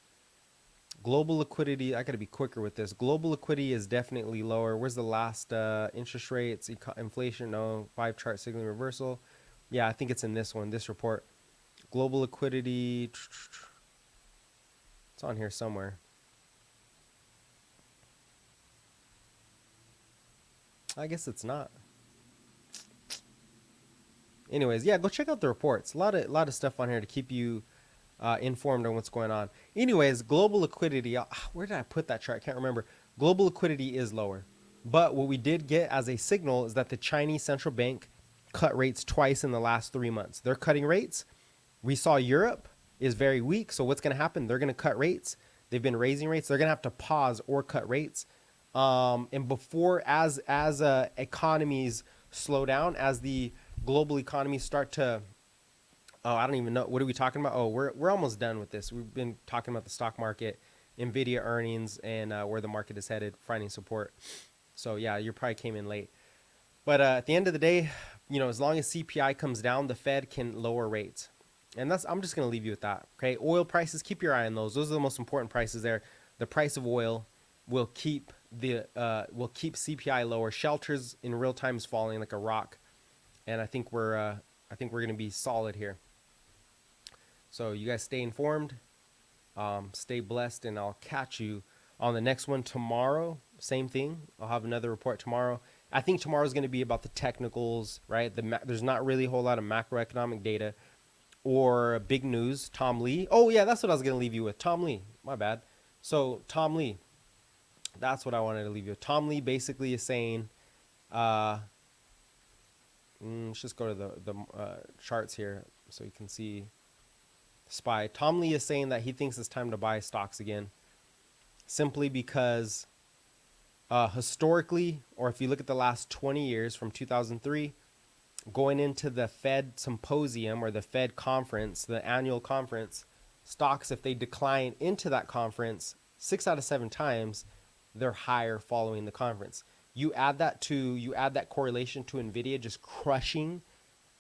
Global liquidity, I got to be quicker with this. Global liquidity is definitely lower. Where's the last interest rates, inflation? No, 5 chart signaling reversal. Yeah, I think it's in this one, this report. Global liquidity, it's on here somewhere. I guess it's not. Anyways, yeah, go check out the reports. A lot of stuff on here to keep you informed on what's going on. Anyways, global liquidity, where did I put that chart? I can't remember. Global liquidity is lower. But what we did get as a signal is that the Chinese central bank cut rates twice in the last 3 months. They're cutting rates. We saw Europe is very weak. So what's going to happen? They're going to cut rates. They've been raising rates. They're going to have to pause or cut rates. And before, as economies slow down, as the global economies start to, I don't even know. What are we talking about? Oh, we're almost done with this. We've been talking about the stock market, Nvidia earnings, and where the market is headed, finding support. So yeah, you probably came in late. But at the end of the day, you know, as long as CPI comes down, the Fed can lower rates. And I'm just going to leave you with that. Okay. Oil prices, keep your eye on those. Those are the most important prices there. The price of oil will keep CPI lower. Shelters in real time is falling like a rock. And I think we're going to be solid here. So you guys stay informed, stay blessed, and I'll catch you on the next one tomorrow. Same thing. I'll have another report tomorrow. I think tomorrow is going to be about the technicals, right? There's not really a whole lot of macroeconomic data or big news. Tom Lee. Oh, yeah, that's what I was going to leave you with. Tom Lee. My bad. So Tom Lee. That's what I wanted to leave you with. Tom Lee basically is saying, let's just go to the charts here so you can see SPY. Tom Lee is saying that he thinks it's time to buy stocks again, simply because historically, or if you look at the last 20 years from 2003, going into the Fed symposium or the Fed conference, the annual conference, stocks, if they decline into that conference 6 out of 7 times, they're higher following the conference. You add that correlation to Nvidia just crushing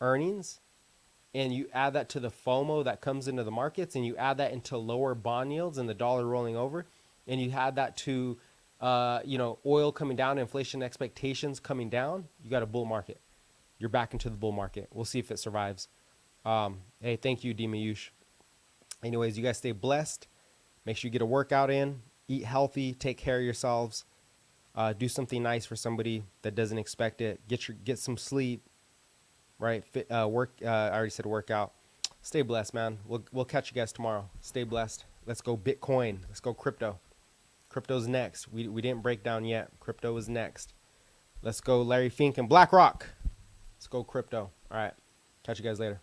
earnings, and you add that to the FOMO that comes into the markets, and you add that into lower bond yields and the dollar rolling over, and you add that to oil coming down, inflation expectations coming down, you got a bull market. You're back into the bull market. We'll see if it survives. Hey, thank you, Dimayush. Anyways, you guys stay blessed. Make sure you get a workout in, eat healthy, take care of yourselves, do something nice for somebody that doesn't expect it. Get some sleep, right? I already said workout. Stay blessed, man. We'll catch you guys tomorrow. Stay blessed. Let's go Bitcoin. Let's go crypto. Crypto's next. We didn't break down yet. Crypto is next. Let's go Larry Fink and BlackRock. Let's go crypto. All right. Catch you guys later.